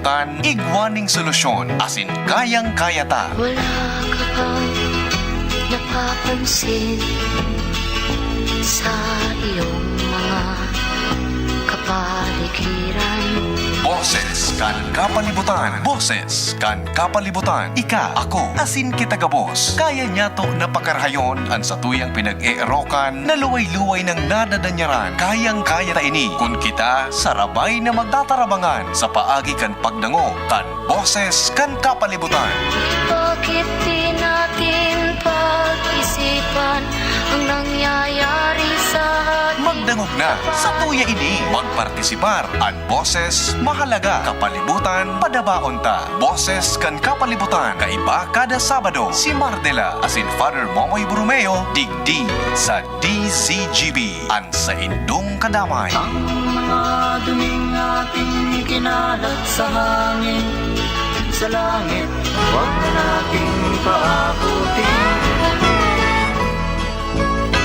kapalibutan, igwaning solusyon, asin kayang-kaya ta. Wala ka bang napapansin sa iyong mga kapaligiran? Boses kan kapalibutan. Boses kan kapalibutan. Ika, ako, asin kita gabos. Kaya niya to na pakarhayon an sa tuyang pinag-eerokan na luway-luway ng nadadanyaran. Kayang-kaya ta ini kung kita sarabay na magtatarabangan sa paagi kan pagdango kan boses kan kapalibutan. Bakit di natin pag-isipan ang nangyayari sa atin? Magdangog na sa tuya ini. Magpartisipar an boses mahalaga kapalibutan padabaon ta. Boses kan kapalibutan kaiba kada Sabado. Si Mardela asin Father Momoy Brumeo digdi sa DZGB an sa indung kadamay. Ang mga duming ating kinalat sa hangin, sa langit, huwag na nating paabutin.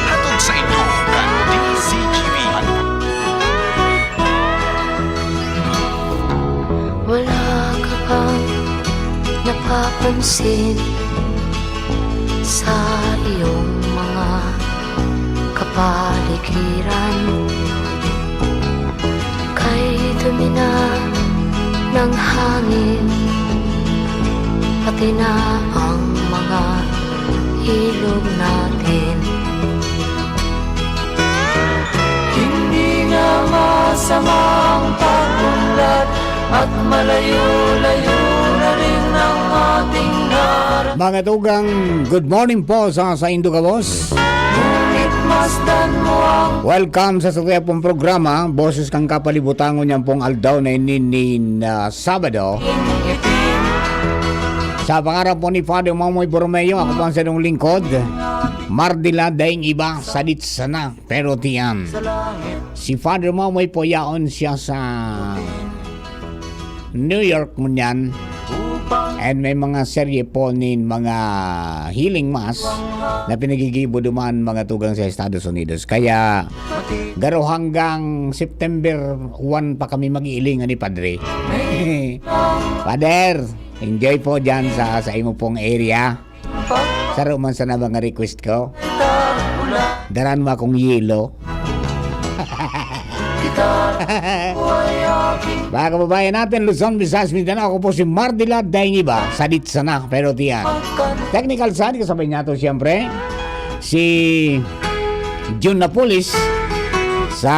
Hatod sa inyo kan DZGB an Wala ka bang napapansin sa iyong mga kapaligiran? Kay dumi na ng hangin, pati na ang mga ilog natin. Hindi nga masamang pag-unlad at malayo-layo na rin ang ating harap. Mga tugang, good morning po sa Indo ka boss. Ngunit masdan mo ang Welcome sa satuya pong programa, Boses kang kapalibutan niyan pong aldaw na inin Sabado. itim. Sa pangarap po ni Father Mamoy Borromeo, ako po ang sanong lingkod. Mardila daing iba, sadit sana, pero tiyan. Sa langit, Si Father Mamoy po yaon siya sa New York mo niyan. upang And may mga serye po nin mga healing mass na pinagigibo duman mga tugang sa Estados Unidos. Kaya mati garo hanggang September 1 pa kami mag-iilingan ni Padre. Father, enjoy po dyan sa imo pong area. Saro man sa na mga request ko. pagtatula. Daran mo akong yelo. Buhay aking Mga kababayan natin, Luzon, Visayas, Mindanao, ako po si Mardila daing iba, sadit sana, pero tiyan. pagkat Technical side, kasabay niya to siyempre, si June Napolis sa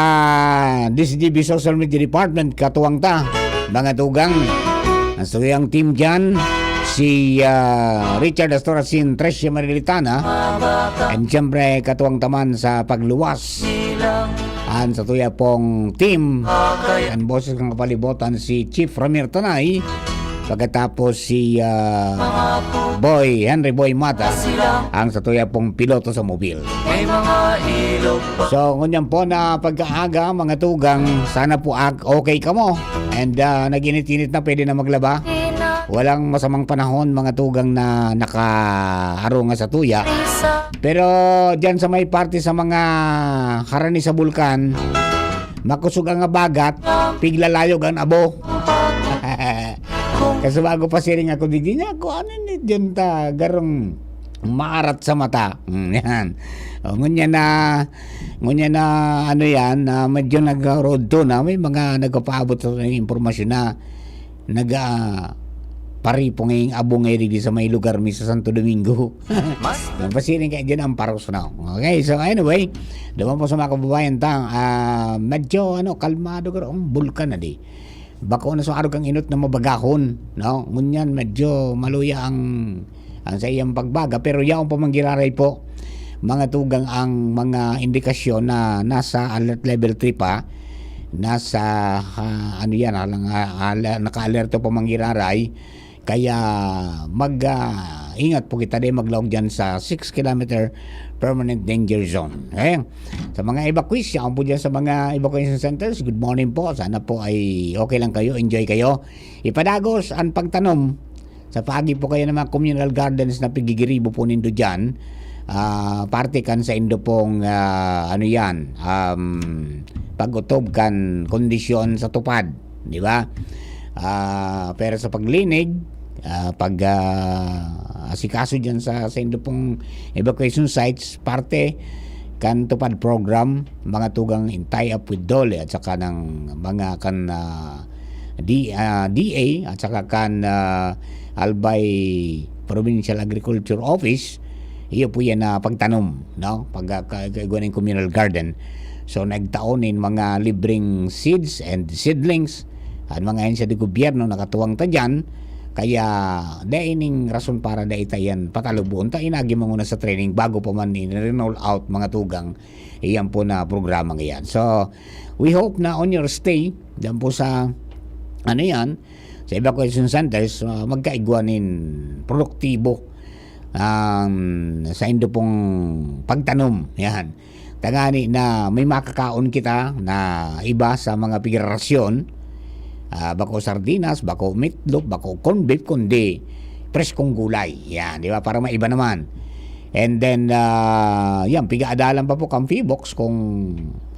DCGB Social Media Department, katuwang ta, mga tugang, ang suyang team dyan, si Richard Astorasin, Tricia Marilitana, and siyempre katuwang taman sa pagluwas, silang ang sa tuya pong team, kaya ang boses ng kapalibutan, si Chief Ramir Tanay, pagkatapos si Henry Boy Mata, silang ang sa tuya pong piloto sa mobil. may mga ilog pa. So, ngunyan po na pagkaaga, mga tugang, sana po okay ka mo. And naginit-init na, pwede na maglaba. Walang masamang panahon, mga tugang na nakaharunga sa tuya. Pero dyan sa may party sa mga harani sa bulkan, makusog ang bagat, piglalayog ang abo. Kasi bago pa siring ako, di niya ako, ano ni dyan ta, garong maarat sa mata. Yan. O, ngunya na ano yan, medyo nag-road to na, may mga nagpapaabot sa impormasyon na paripong ngayong abong ngayon di sa may lugar mi sa Santo Domingo. Pasiring kayo dyan ang paros na. Okay, so anyway, naman po sa mga kababayan tang, medyo kalmado ka ang bulkan na di. Bako na sa araw kang inot na mabagahon, no? Ngunyan medyo maluya ang sa iyang pagbaga, pero yaong pamangiraray po, mga tugang ang mga indikasyon na nasa alert level 3 pa, nasa naka-alerto pamangiraray. Kaya ingat po kita din maglaog dyan sa 6 km permanent danger zone. Okay? Sa mga evacuation po dyan sa mga evacuation centers, good morning po. Sana po ay okay lang kayo, enjoy kayo. Ipadagos ang pagtanom. Sa pagi po kayo ng mga communal gardens na pigigiribo po nindo dyan. Parte kan sa indo pong pag-utob kan kondisyon sa tupad. Di ba? pero sa paglinig, asikaso dyan sa indo pong evacuation sites, parte kan tupad program mga tugang in tie-up with DOLE at saka ng mga kan DA at saka kan Albay Provincial Agriculture Office. Iyo po yan na pagtanom, no? Pagkagawa ng communal garden. So nagtaonin mga libreng seeds and seedlings at mga ahensya de gobyerno nakatuwang ta dyan. Kaya daining rason para da itayan patalubon ta inagi manguna sa training bago pa man ni-roll out mga tugang iyan po na programa ngayon. So we hope na on your stay diyan po sa sa evacuation centers magkaigwanin produktibo sa indo pong pagtanom yan. Tangani na may makakaon kita na iba sa mga pigerasyon. Bako sardinas, bako meatloaf, bako corned beef, kundi preskong gulay. Yan, di ba? Para maiba naman. And then, yan, pigaadalan pa po kang Feebox kung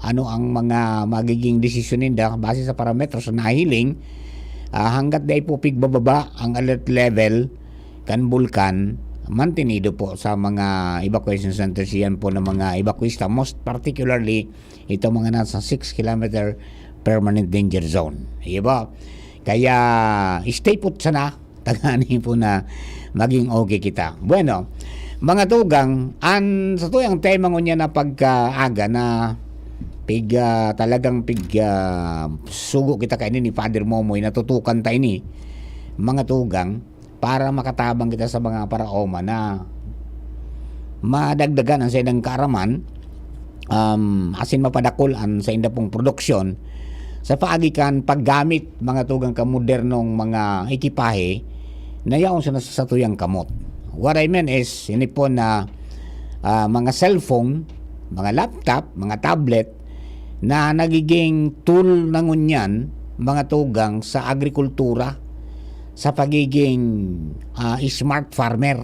ano ang mga magiging desisyon ninda base sa parametros na nahiling. Hanggat day po pigbababa ang alert level kan bulkan, mantinido po sa mga evacuation centers yan po ng mga evacuista. Most particularly, ito mga nasa 6 kilometer permanent danger zone. Diba? Kaya stay put sana tagani po na maging okay kita. Bueno, mga tugang, sa tuyang tema ngunya na pagkaaga na talagang sugo kita kainin ni Father Momoy natutukan tayo ni mga tugang para makatabang kita sa mga paraoma na madagdagan ang sa indang kaaraman asin mapadakulan sa inda pong produksyon sa paagikan paggamit mga tugang kamodernong mga ekipahe na yaon sa tuyang kamot. What I mean is inipon na mga cellphone, mga laptop, mga tablet na nagiging tool ng unyan mga tugang sa agrikultura, sa pagiging smart farmer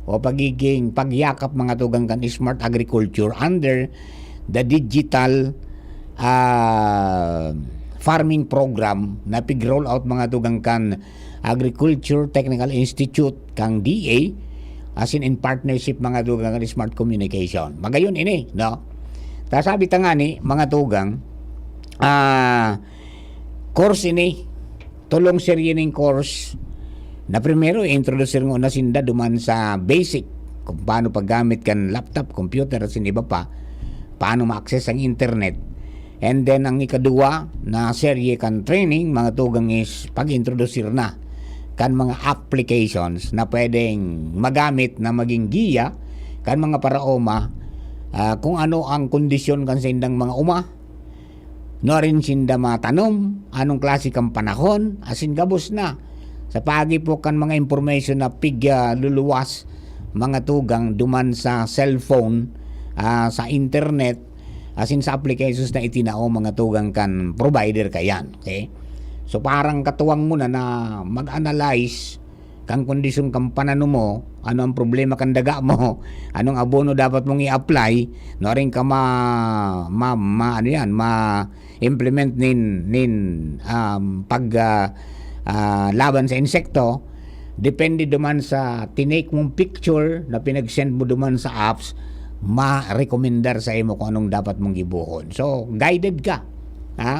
o pagiging pagyakap mga tugang kan smart agriculture under the digital farming program na pig-roll out mga tugang kan Agriculture Technical Institute kang DA as in partnership mga tugang kan Smart Communication. Magayon ini, no? Ta sabi ta nga ni mga tugang course ini tulong serye ning course na primero introduce ngo na sinda duman sa basic kung paano paggamit kan laptop, computer at sin iba pa, paano ma-access ang internet. And then ang ikadua na serye kan training mga tugang is pag-introduce na kan mga applications na pwedeng magamit na maging giya kan mga paraoma kung ano ang kondisyon kan sa indang mga uma no rin sinda matanom anong klase kang panahon asin gabos na sa pagi po kan mga information na luluwas mga tugang duman sa cellphone sa internet asin sa applications na itinao mga tugang kan provider kayan. Okay? So parang katuwang mo na mag-analyze kang kondisyon kang panano mo, ano ang problema kan daga mo, anong abono dapat mong i-apply, no rin ka ma-implement laban sa insekto, depende duman sa tinake mong picture na pinag-send mo duman sa apps, ma-recommendar sa imo kung anong dapat mong gibuhon. So, guided ka.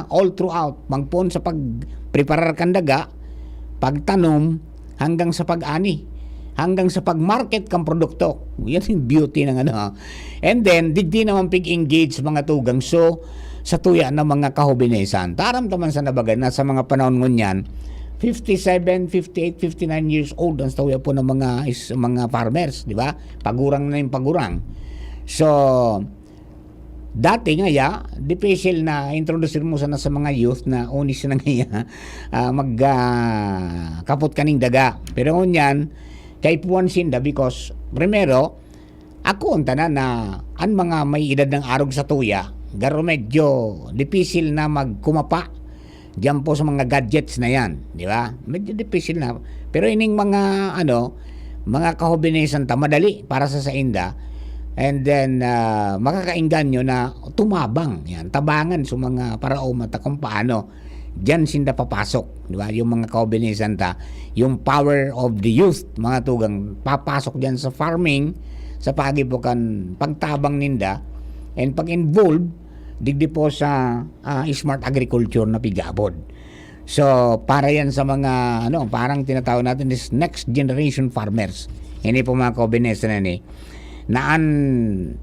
All throughout. Mangpon sa pag-preparar kang daga, pagtanom, hanggang sa pag-ani. Hanggang sa pag-market kang produkto. Yan yung beauty ng ano. And then, digdi naman pig-engage mga tugang. So, sa tuya na mga kahubinesan. Taram taman sa nabagan na sa mga panahon ngunyan, 57, 58, 59 years old ang tuya po ng mga farmers. Di ba? Pagurang na yung pagurang. So, dati nga difficile na introduce mo sana sa mga youth na unis na nga kapot kaning daga. Pero ngunyan, kay puwan sinda because, primero, ako ang tanan na ang mga may edad ng arog sa tuya, garo medyo difficile na magkumapa diyan po sa mga gadgets na yan. Di ba? Medyo difficile na. Pero ining mga, mga kahobinesan ta, madali para sa inda. And then, makakainggan nyo na tumabang. Yan, tabangan sa mga paraoma ta kung paano Diyan sinda papasok, di ba? Yung mga kaubilisan ta, yung power of the youth, mga tugang, papasok diyan sa farming, sa pagibukan, pagtabang ninda, and pag-involve, digdi po sa smart agriculture na pigabod. So, para yan sa mga, parang tinatawag natin is next generation farmers. Hindi po mga kaubilisan na na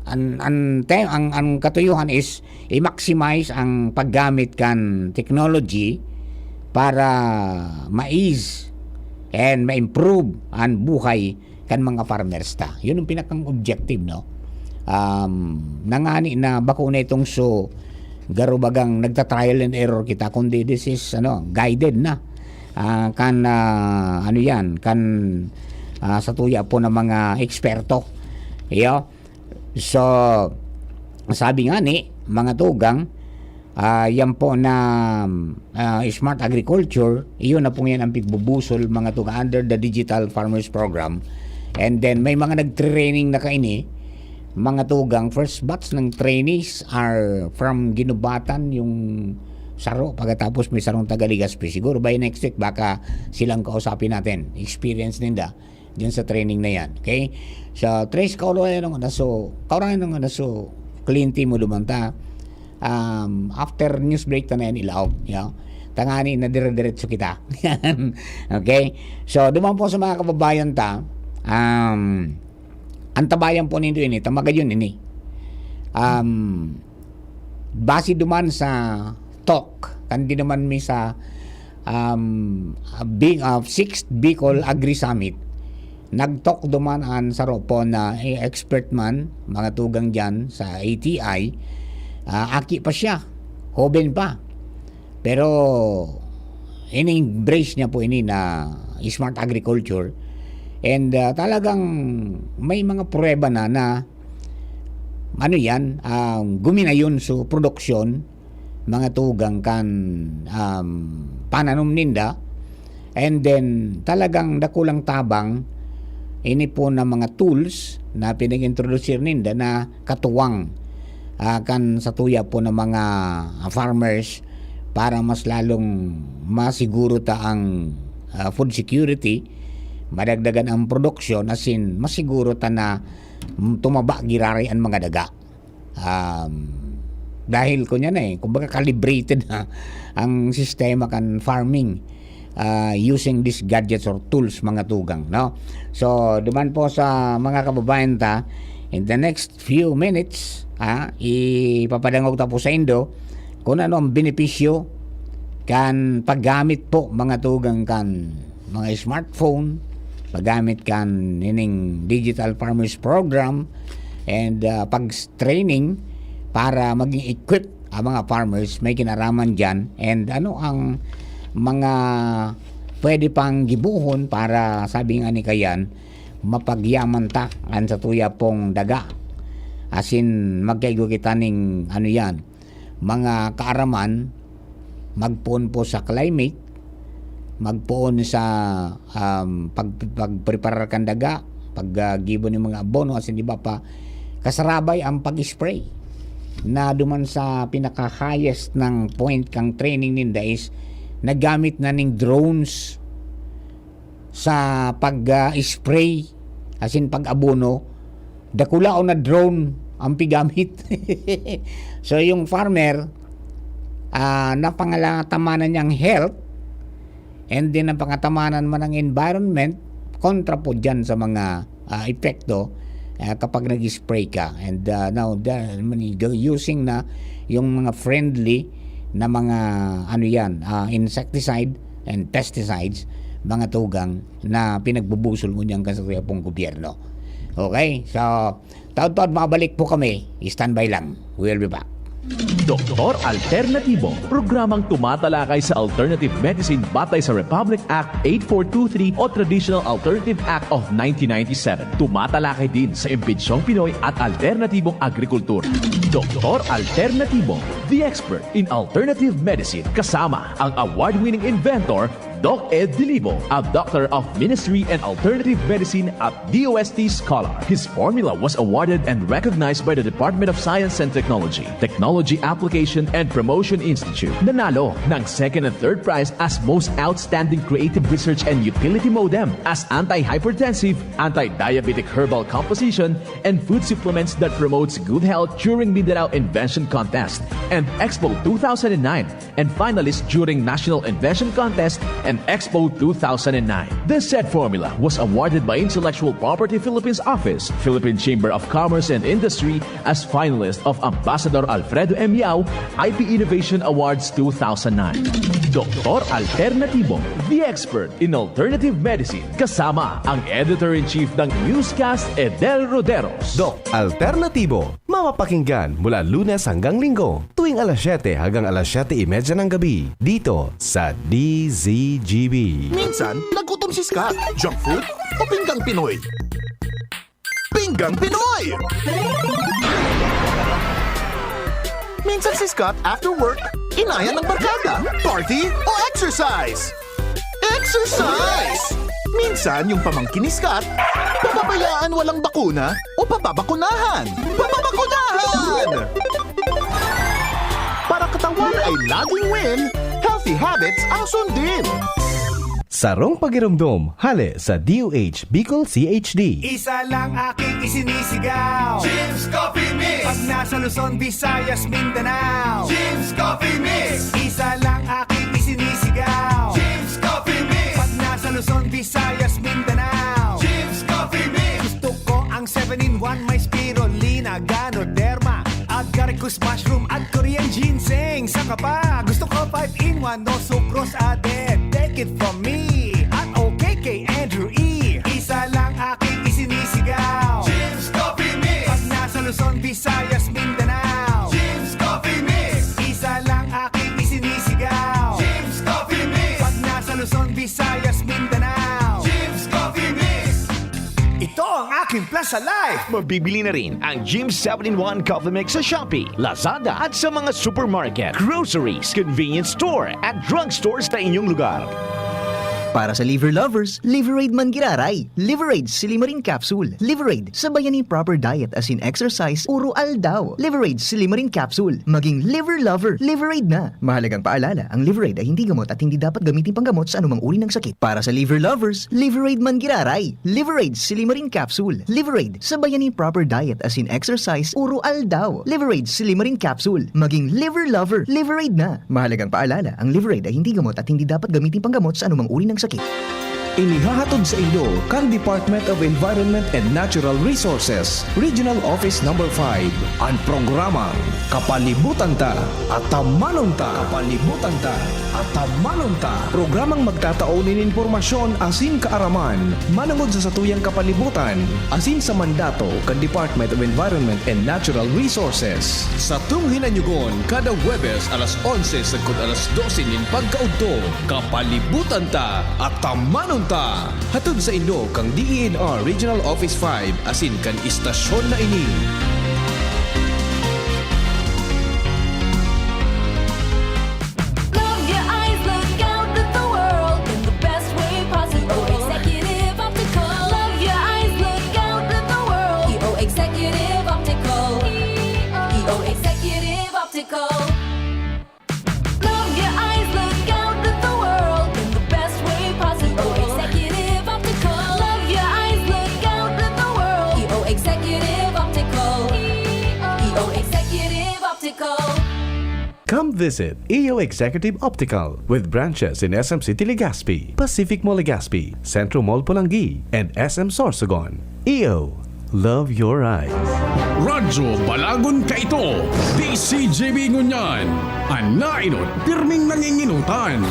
ang katuyuhan is i-maximize ang paggamit kan technology para ma-ease and ma-improve ang buhay kan mga farmers ta. Yun ang pinakang objective, no? Nangani na bako na itong so garubagang nagta-trial and error kita, kundi this is guided na sa tuya po ng mga eksperto. So, sabi nga ni, mga tugang, yan po na smart agriculture, iyon na po yan ang pigbubusol, mga tugang, under the Digital Farmers Program. And then, may mga nag-training na kaini, mga tugang, first batch ng trainees are from Ginubatan, yung Saro, pagkatapos may Sarong Tagaligaspi. Siguro by next week, baka silang kausapin natin. Experience ninda diyan sa training na yan. Okay? So, trace kaurangan ng clean team mo lumanta. After news break ta na yan ilaw. Tangani na dire-diretso kita. Okay? So, duman po sa mga kababayan ta, antabayan po nindo ini, tamagayon ini. Base duman sa talk, kandi naman mi sa 6th Bicol Agri Summit, nag-talk dumanan sa ropo na expert man, mga tugang dyan sa ATI, aki pa siya, hoben pa. Pero, in-embrace niya po ini na smart agriculture. And talagang may mga prueba na guminayon sa produksyon, mga tugang kan pananom ninda. And then, talagang dakulang tabang, ini po na mga tools na pinag-introduce ninda na katuwang kan sa tuya po ng mga farmers para mas lalong masiguro ta ang food security, madagdagan ang produksyon, asin masiguro ta na tumaba girari ang mga daga. Dahil kunya na kumbaga calibrated na ang sistema kan farming using these gadgets or tools, mga tugang, no? So, duman po sa mga kababayan ta, in the next few minutes, ipapadangog ta po sa Indo kung ano ang benepisyo kan paggamit po, mga tugang, kan mga smartphone, paggamit kan ining Digital Farmers Program, and pag-training para maging equip ang mga farmers, may kinaraman dyan, and ano ang mga pwede pang gibuhon para, sabi nga ni Kayan, mapagyaman ta an sa tuya pong daga. Asin magkaigo kita ning mga kaaraman, magpuon po sa climate, magpuon sa pagpreparar kan daga, paggibo ng mga abono, asin di ba pa kasarabay ang pag-spray na duman sa pinaka-highest ng point kang training ninda is nagamit na ning drones sa pag-spray, asin pag-abono, dakulao na drone ang pigamit. So yung farmer, napangalatamanan niyang health, and then ang pangatamanan man ng environment, kontra po dyan sa mga epekto kapag nag-spray ka. And now, using na yung mga friendly na mga insecticide and pesticides, mga tugang na pinagbubusol mo niyang kasaya pong gobyerno. Okay? So, taon-taon mabalik po kami. Standby lang. We'll be back. Doktor Alternatibo, programang tumatalakay sa alternative medicine batay sa Republic Act 8423 o Traditional Alternative Act of 1997. Tumatalakay din sa imbitsyong Pinoy at alternatibong agrikultura. Doktor Alternatibo, the expert in alternative medicine, kasama ang award-winning inventor Doc Ed Dilivo, a doctor of ministry and alternative medicine at DOST Scholar. His formula was awarded and recognized by the Department of Science and Technology, Technology Application and Promotion Institute. Nanalo ng second and third prize as Most Outstanding Creative Research and Utility Modem, as anti-hypertensive, anti-diabetic herbal composition, and food supplements that promotes good health during Mindanao Invention Contest and Expo 2009, and finalist during National Invention Contest and Expo 2009. The said formula was awarded by Intellectual Property Philippines Office, Philippine Chamber of Commerce and Industry as finalist of Ambassador Alfredo M. Yao IP Innovation Awards 2009. Dr. Alternativo, the expert in alternative medicine, kasama ang Editor-in-Chief ng Newscast, Edel Roderos. Doc Alternativo, mapapakinggan mula Lunes hanggang Linggo, tuwing alas 7 hanggang alas 7:30 ng gabi, dito sa DZGB. Minsan, nagutom si Scott. Junk food o pinggang Pinoy? Pinggang Pinoy! Minsan si Scott, after work, inaya ng barkada, party o exercise? Exercise! Minsan, yung pamangkin ni Scott, papabayaan walang bakuna o pababakunahan? Pababakunahan! Para katawan ay laging win, healthy habits ang sundin. Sarong Pagiramdom, hali sa DOH Bicol CHD. Isa lang aking isinisigaw, Jim's Coffee Mix! pag nasa Luzon, Visayas, Mindanao. Jim's Coffee Mix! Isa lang aking isinisigaw, Jim's Coffee Mix! pag nasa Luzon, Visayas, Mindanao. Jim's Coffee Mix! Gusto ko ang 7-in-1, may spirulina, ganoderma, agaricus mushroom at Korean ginseng. Saka pa, gusto ko 5-in-1, no sucrose added. Take it from me, at okay kay Andrew E. Isa lang aking isinisigaw, Jim's Coffee Mix! pag nasa Luzon, Visayas, Mindanao. Jim's Coffee Mix! Isa lang aking isinisigaw, Jim's Coffee Mix! pag nasa Luzon, Visayas, Mindanao. Jim's Coffee Mix! Ito ang aking plus sa life. Mabibili na rin ang Jim's 7-in-1 Coffee Mix sa Shopee, Lazada at sa mga supermarket, groceries, convenience store at drugstores sa inyong lugar. Para sa liver lovers, Liverade man giraray. Liverade Silimarin Capsule. Liverade, sabayan ni proper diet as in exercise, uro aldaw. Liverade Silimarin Capsule. Maging liver lover, Liverade na. Mahalagang paalala, ang Liverade ay hindi gamot at hindi dapat gamitin panggamot sa anumang uri ng sakit. Para sa liver lovers, Liverade man giraray. Liverade Silimarin Capsule. Liverade, sabayan ni proper diet as in exercise, uro aldaw. Liverade Silimarin Capsule. Maging liver lover, Liverade na. Mahalagang paalala, ang Liverade ay hindi gamot at hindi dapat gamitin panggamot sa anumang uri ng sakit. Inihahatod sa inyo kang Department of Environment and Natural Resources, Regional Office No. 5, ang programang Kapalibutan Ta at Tamanon Ta. Kapalibutan Ta at Tamanon Ta. Programang magtataunin informasyon asin kaaraman, manangod sa satuyang kapalibutan, asin sa mandato kan Department of Environment and Natural Resources. Sa tunghinanyugon, kada Webes alas 11 sagkod alas 12 nin pagkaudto, Kapalibutan Ta at Tamanon Ta. Hatod sa inyo kang DENR Regional Office 5 asin kan istasyon na ini. Love your eyes, look out at the world in the best way possible. Executive Optical. Love your eyes, look out at the world. EO Executive Optical. EO Executive Optical. Love your eyes, look out at the world in the best way possible. Executive Optical. Love your eyes, look out at the world. EO Executive Optical. EO Executive Optical. Come visit EO Executive Optical with branches in SM City Legazpi, Pacific Mall Legazpi, Centro Mall Pulangi, and SM Sorsogon. EO, love your eyes. Radyo Balagon ka ito, DCJB Ngunyan, anainot pirming nanginginutan,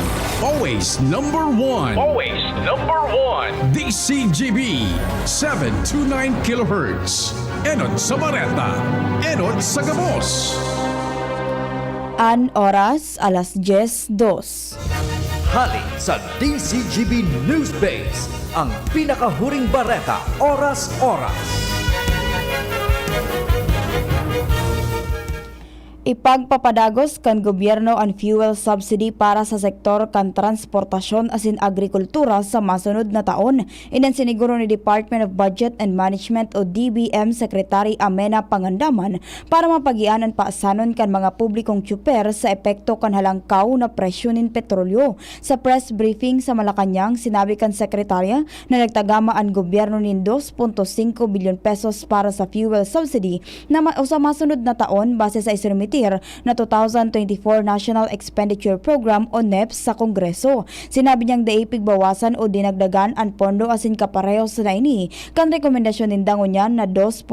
always number one. Always number one. DCJB 729 kHz, enod sa Bareta, enod sa Gabos. An oras, alas 10:02. Hali sa DCGB News Base, ang pinakahuring bareta oras-oras. Ipagpapadagos kan gobyerno ang fuel subsidy para sa sektor kan transportasyon asin agrikultura sa masunod na taon. Inan siniguro ni Department of Budget and Management o DBM Secretary Amena Pangandaman para mapagianan paasanon kan mga publikong tsuper sa epekto kan halangkaw na presyo nin petrolyo. Sa press briefing sa Malacanang, sinabi kan sekretarya na nagtagama ang gobyerno nin 2.5 bilyon pesos para sa fuel subsidy na sa masunod na taon base sa isinumiti na 2024 National Expenditure Program o NEPS sa Kongreso. Sinabi niyang daipig bawasan o dinagdagan ang pondo asin kapareho sa naini kan rekomendasyon nindangon niyan na 2.5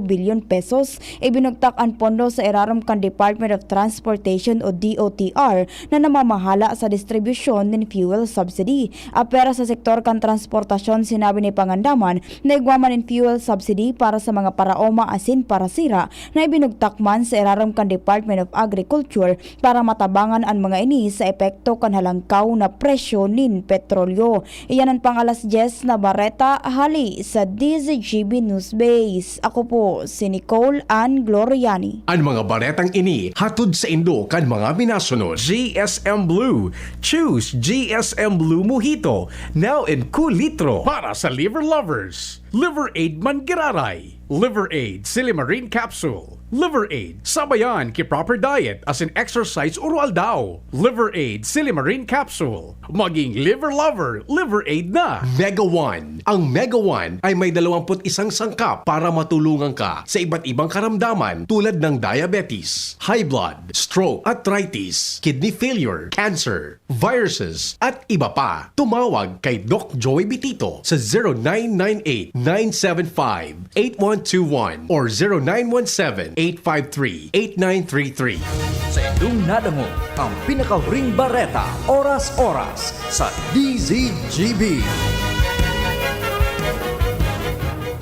bilyon pesos. Ibinugtak ang pondo sa irarom kan Department of Transportation o DOTR na namamahala sa distribusyon ng fuel subsidy. Apera sa sektor kan transportasyon, sinabi ni Pangandaman na igwaman ng fuel subsidy para sa mga paraoma asin parasira na ibinugtak man sa irarom kan Department of Agriculture para matabangan ang mga ini sa epekto kan halangkaw na presyo nin petrolyo. Iyan ang pangalas 10 na Barreta hali sa DZGB News Base. Ako po si Nicole Ann Gloriani. Ang mga baretang ini hatod sa Indo kan mga minasunod. GSM Blue. Choose GSM Blue Mojito. Now in cool litro. Para sa liver lovers. Liver Aid Mangiraray. Liver Aid Silimarin Capsule. Liver Aid sabayan ki proper diet as in exercise oral daw. Liver Aid Silimarin Capsule. Maging liver lover, Liver Aid na. Mega One. Ang Mega One ay may 21 sangkap para matulungan ka sa iba't ibang karamdaman tulad ng diabetes, high blood, stroke, arthritis, kidney failure, cancer, viruses, at iba pa. Tumawag kay Doc Joey Bitito sa 0998-975-8121 or 0917-853-8933. Sa inyong nadamo ang pinaka-ring bareta oras-oras sa DZGB.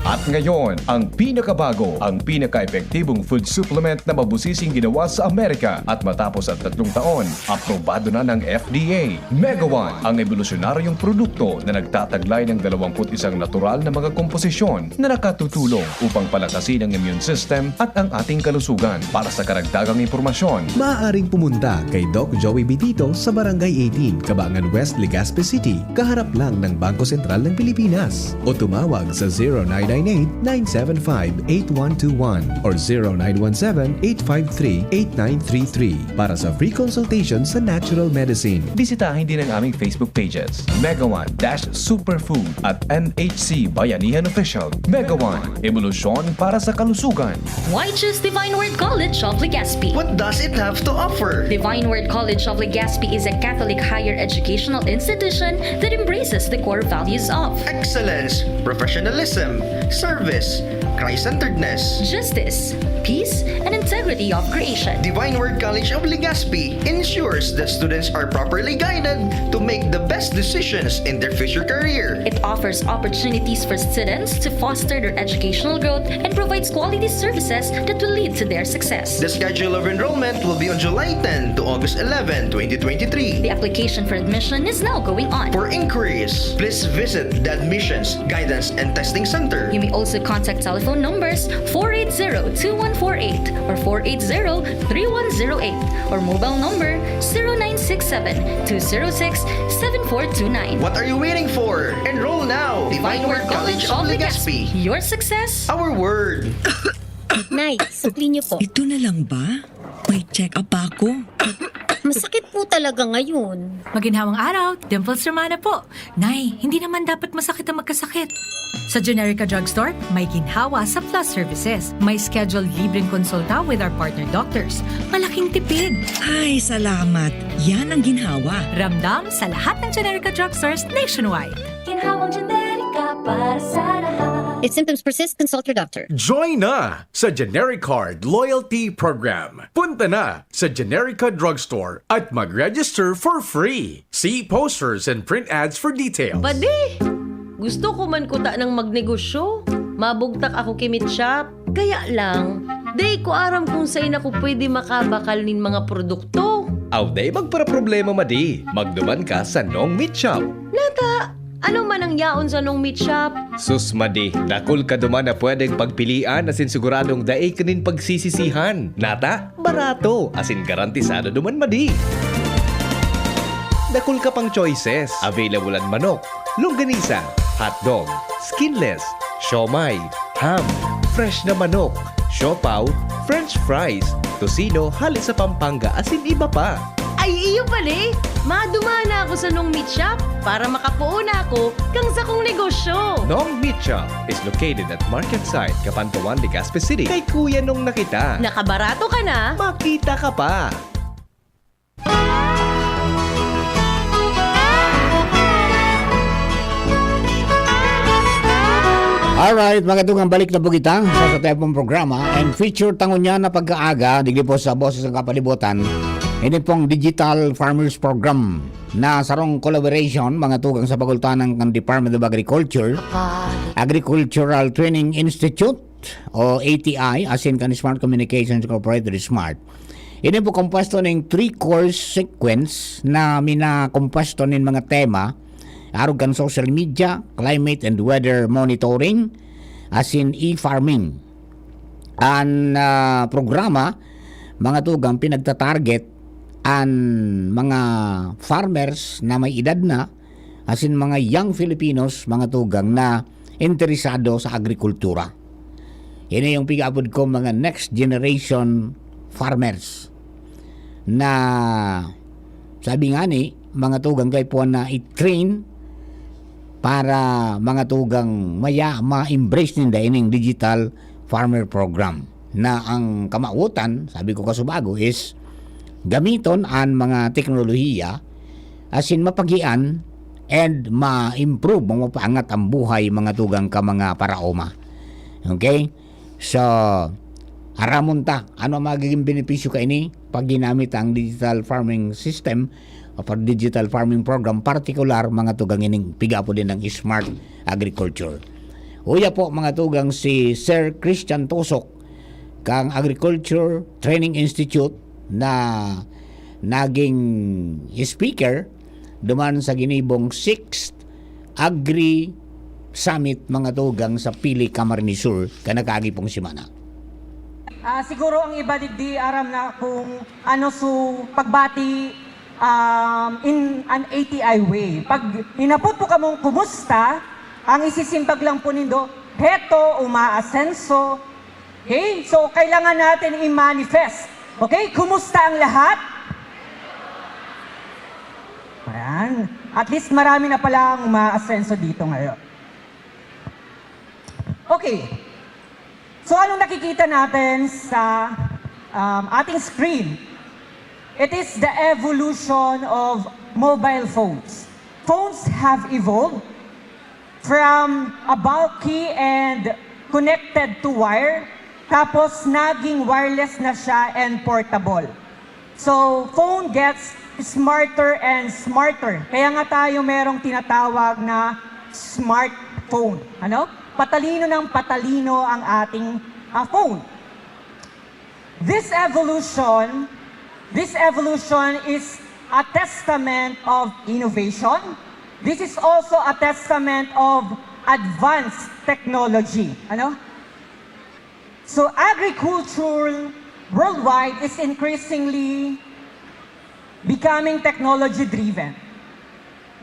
At ngayon, ang pinakabago, ang pinaka-epektibong food supplement na mabusising ginawa sa Amerika at matapos ang 3 taon, aprobado na ng FDA. Mega One, ang evolusyonaryong produkto na nagtataglay ng 21 natural na mga komposisyon na nakatutulong upang palakasin ang immune system at ang ating kalusugan. Para sa karagdagang impormasyon, Maaaring pumunta kay Doc Joey Bitito sa Barangay 18, Cabangan West, Legazpi City, kaharap lang ng Bangko Sentral ng Pilipinas. O tumawag sa 0998-975-8121 or 0917-853-8933 para sa free consultation sa natural medicine. bisitahin din ang aming Facebook pages, Mega One-Superfood at NHC Bayanihan Official. Mega One, evolusyon para sa kalusugan. Why choose Divine Word College of Legazpi? What does it have to offer? Divine Word College of Legazpi is a Catholic higher educational institution that embraces the core values of Excellence, professionalism, service, Christ-centeredness. justice, peace, and integrity of creation. Divine Word College of Legazpi ensures that students are properly guided to make the best decisions in their future career. It offers opportunities for students to foster their educational growth and provides quality services that will lead to their success. The schedule of enrollment will be on July 10 to August 11, 2023. The application for admission is now going on. For inquiries, please visit the Admissions, Guidance, and Testing Center. You may also contact telephone numbers 480-2148 or 480-3108 or mobile number 0967-206-7429. What are you waiting for? Enroll now! Divine Word College of Legazpi. Your success, Our word! Nay, supli niyo po. Ito na lang ba? May check-up pa ako. Masakit po talaga ngayon. Maginhawang araw, Dimples Romana po. Nay, hindi naman dapat masakit ang magkasakit. Sa Generica Drugstore, may ginhawa sa Plus Services. May scheduled libreng konsulta with our partner doctors. Malaking tipid. Ay, salamat. Yan ang ginhawa. Ramdam sa lahat ng Generica Drugstores nationwide. ginhawang generika para sa lahat. If symptoms persist, consult your doctor. Join na sa GeneriCard Loyalty Program. Punta na sa Generica Drugstore at mag-register for free. See posters and print ads for details. Badi, gusto ko man kuta ng magnegosyo. Mabugtak ako kimit shop. Kaya lang, day ko aram kung saan ako pwede makabakal nin mga produkto. Aw day magpara problema madi. Magduman ka sa Nong Meat Shop. Nata, Ano man ang yaon sa nung meat shop? Susmadi, dakol ka duman na pwedeng pagpilian asin siguradong daig kanin pagsisisihan. Nata, barato, asin garantisado duman madi. Dakol ka pang choices. Available ang manok, longganisa, hotdog, skinless, siomay, ham, fresh na manok, siopaw, french fries, tosino, halit sa Pampanga, asin iba pa. Ay, iyo pala. Madumana ako sa nung meat shop para makapuuna ako kang sa kong negosyo. Nong Meat Shop is located at Market Site, Capantuan, Legazpi City. Kay Kuya Nong nakita. Nakabarato ka na? Makita ka pa. Alright, mga tugang balik na po kita sa tayong programa and feature tangon niya na pagkaaga digli po sa Boses ng Kapalibutan. Ini pong Digital Farmers Program na sarong collaboration mga tugang sa pagultanan ng Department of Agriculture, Agricultural Training Institute o ATI as in Smart Communications Incorporated Smart. Ini po komposto ng 3-course sequence na minakomposto ng mga tema arugan social media, climate and weather monitoring, as in e-farming. Ang programa, mga tugang pinagtatarget ang mga farmers na may edad na, as in mga young Filipinos, mga tugang na interesado sa agrikultura. Yan yung pigapod ko mga next generation farmers na sabi nga ni, mga tugang kay po na i-train para mga tugang ma-embrace ninda ining digital farmer program na ang kamautan, sabi ko kasubago, is gamiton ang mga teknolohiya asin mapagian and ma-improve, mapaangat ang buhay mga tugang ka mga paraoma. Okay? So, aramunta, ano magiging benepisyo ka ini pag ginamit ang digital farming system o digital farming program, particular mga tugang ining piga po din ng smart agriculture. Uya po mga tugang si Sir Christian Tosok kang Agriculture Training Institute na naging speaker duman sa ginibong 6th Agri Summit mga tugang sa Pili, Camarines Sur kanakagi pong simana. Siguro ang iba di aram na kung ano su pagbati in an ATI way. Pag hinapot po kamong kumusta, ang isisimbag lang po nindo, heto, umaasenso. Okay? So, kailangan natin i-manifest. Okay? Kumusta ang lahat? Ayan. At least marami na pala ang umaasenso dito ngayon. Okay. So, anong nakikita natin sa ating screen? It is the evolution of mobile phones. Phones have evolved from a bulky and connected to wire, tapos naging wireless na siya and portable. So, phone gets smarter and smarter. Kaya nga tayo merong tinatawag na smartphone. Ano? Patalino ng patalino ang ating phone. This evolution is a testament of innovation. This is also a testament of advanced technology. Ano? So agriculture worldwide is increasingly becoming technology-driven.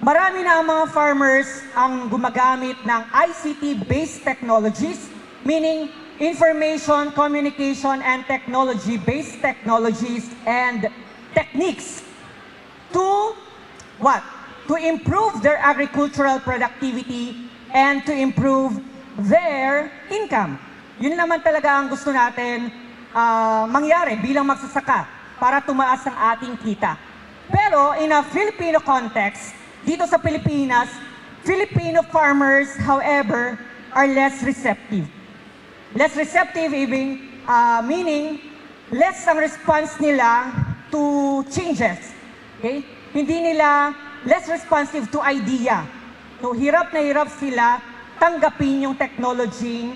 Marami na ang mga farmers ang gumagamit ng ICT-based technologies, meaning information, communication, and technology-based technologies and techniques to what? To improve their agricultural productivity and to improve their income. Yun naman talaga ang gusto natin mangyari bilang magsasaka para tumaas ang ating kita. Pero in a Filipino context, dito sa Pilipinas, Filipino farmers, however, are less receptive. Less receptive meaning less ang response nila to changes. Okay? Hindi nila less responsive to idea. So hirap na hirap sila tanggapin yung technology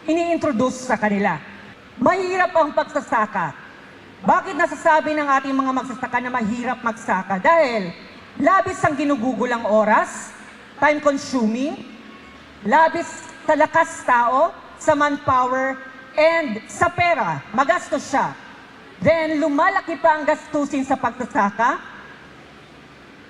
ini-introduce sa kanila. Mahirap ang pagsasaka. Bakit nasasabi ng ating mga magsasaka na mahirap magsaka? Dahil Labis ang ginugugulang oras, time-consuming, labis sa lakas tao, sa manpower, and sa pera. Magastos siya. Then, lumalaki pa ang gastusin sa pagsasaka.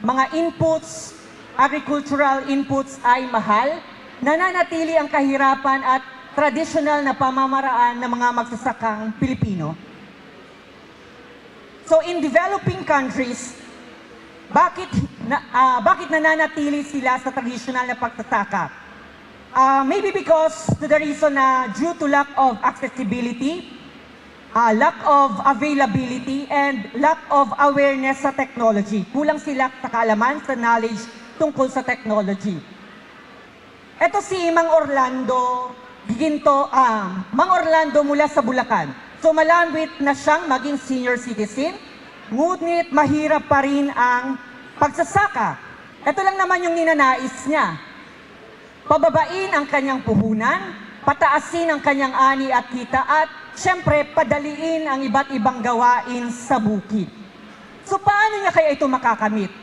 Mga inputs, agricultural inputs ay mahal. Nananatili ang kahirapan at traditional na pamamaraan ng mga magsasakang Pilipino. So in developing countries, bakit nananatili sila sa traditional na pagsasaka? Maybe because to the reason na due to lack of accessibility, lack of availability, and lack of awareness sa technology. Kulang sila sa kaalaman, sa knowledge tungkol sa technology. Ito si Mang Orlando Giginto, Mang Orlando mula sa Bulacan. So malambit na siyang maging senior citizen, ngunit mahirap pa rin ang pagsasaka. Ito lang naman yung ninanais niya. Pababain ang kanyang puhunan, pataasin ang kanyang ani at kita, at syempre padaliin ang iba't ibang gawain sa bukid. So paano niya kaya ito makakamit?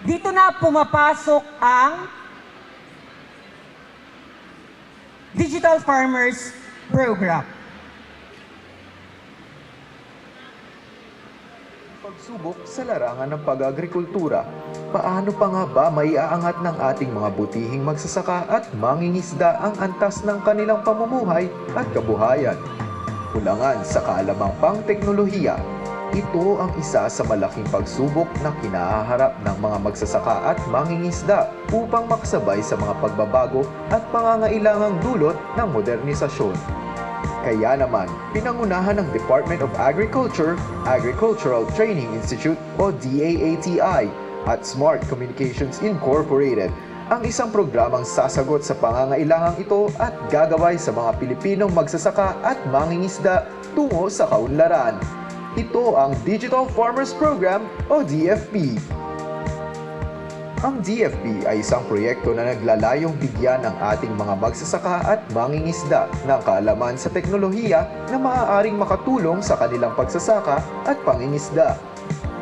Dito na pumapasok ang Digital Farmers Program. Pagsubok sa larangan ng pag-agrikultura, paano pa nga ba maiaangat ng ating mga butihing magsasaka at mangingisda ang antas ng kanilang pamumuhay at kabuhayan? Kulangan sa kaalamang pang-teknolohiya, ito ang isa sa malaking pagsubok na kinaharap ng mga magsasaka at mangingisda upang makasabay sa mga pagbabago at pangangailangang dulot ng modernisasyon. Kaya naman, pinangunahan ng Department of Agriculture, Agricultural Training Institute o DAATI at Smart Communications Incorporated ang isang programang sasagot sa pangangailangang ito at gagaway sa mga Pilipinong magsasaka at mangingisda tungo sa kaunlaran. Ito ang Digital Farmers Program o DFP. Ang DFP ay isang proyekto na naglalayong bigyan ng ating mga magsasaka at mangingisda ng kaalaman sa teknolohiya na maaaring makatulong sa kanilang pagsasaka at pangingisda.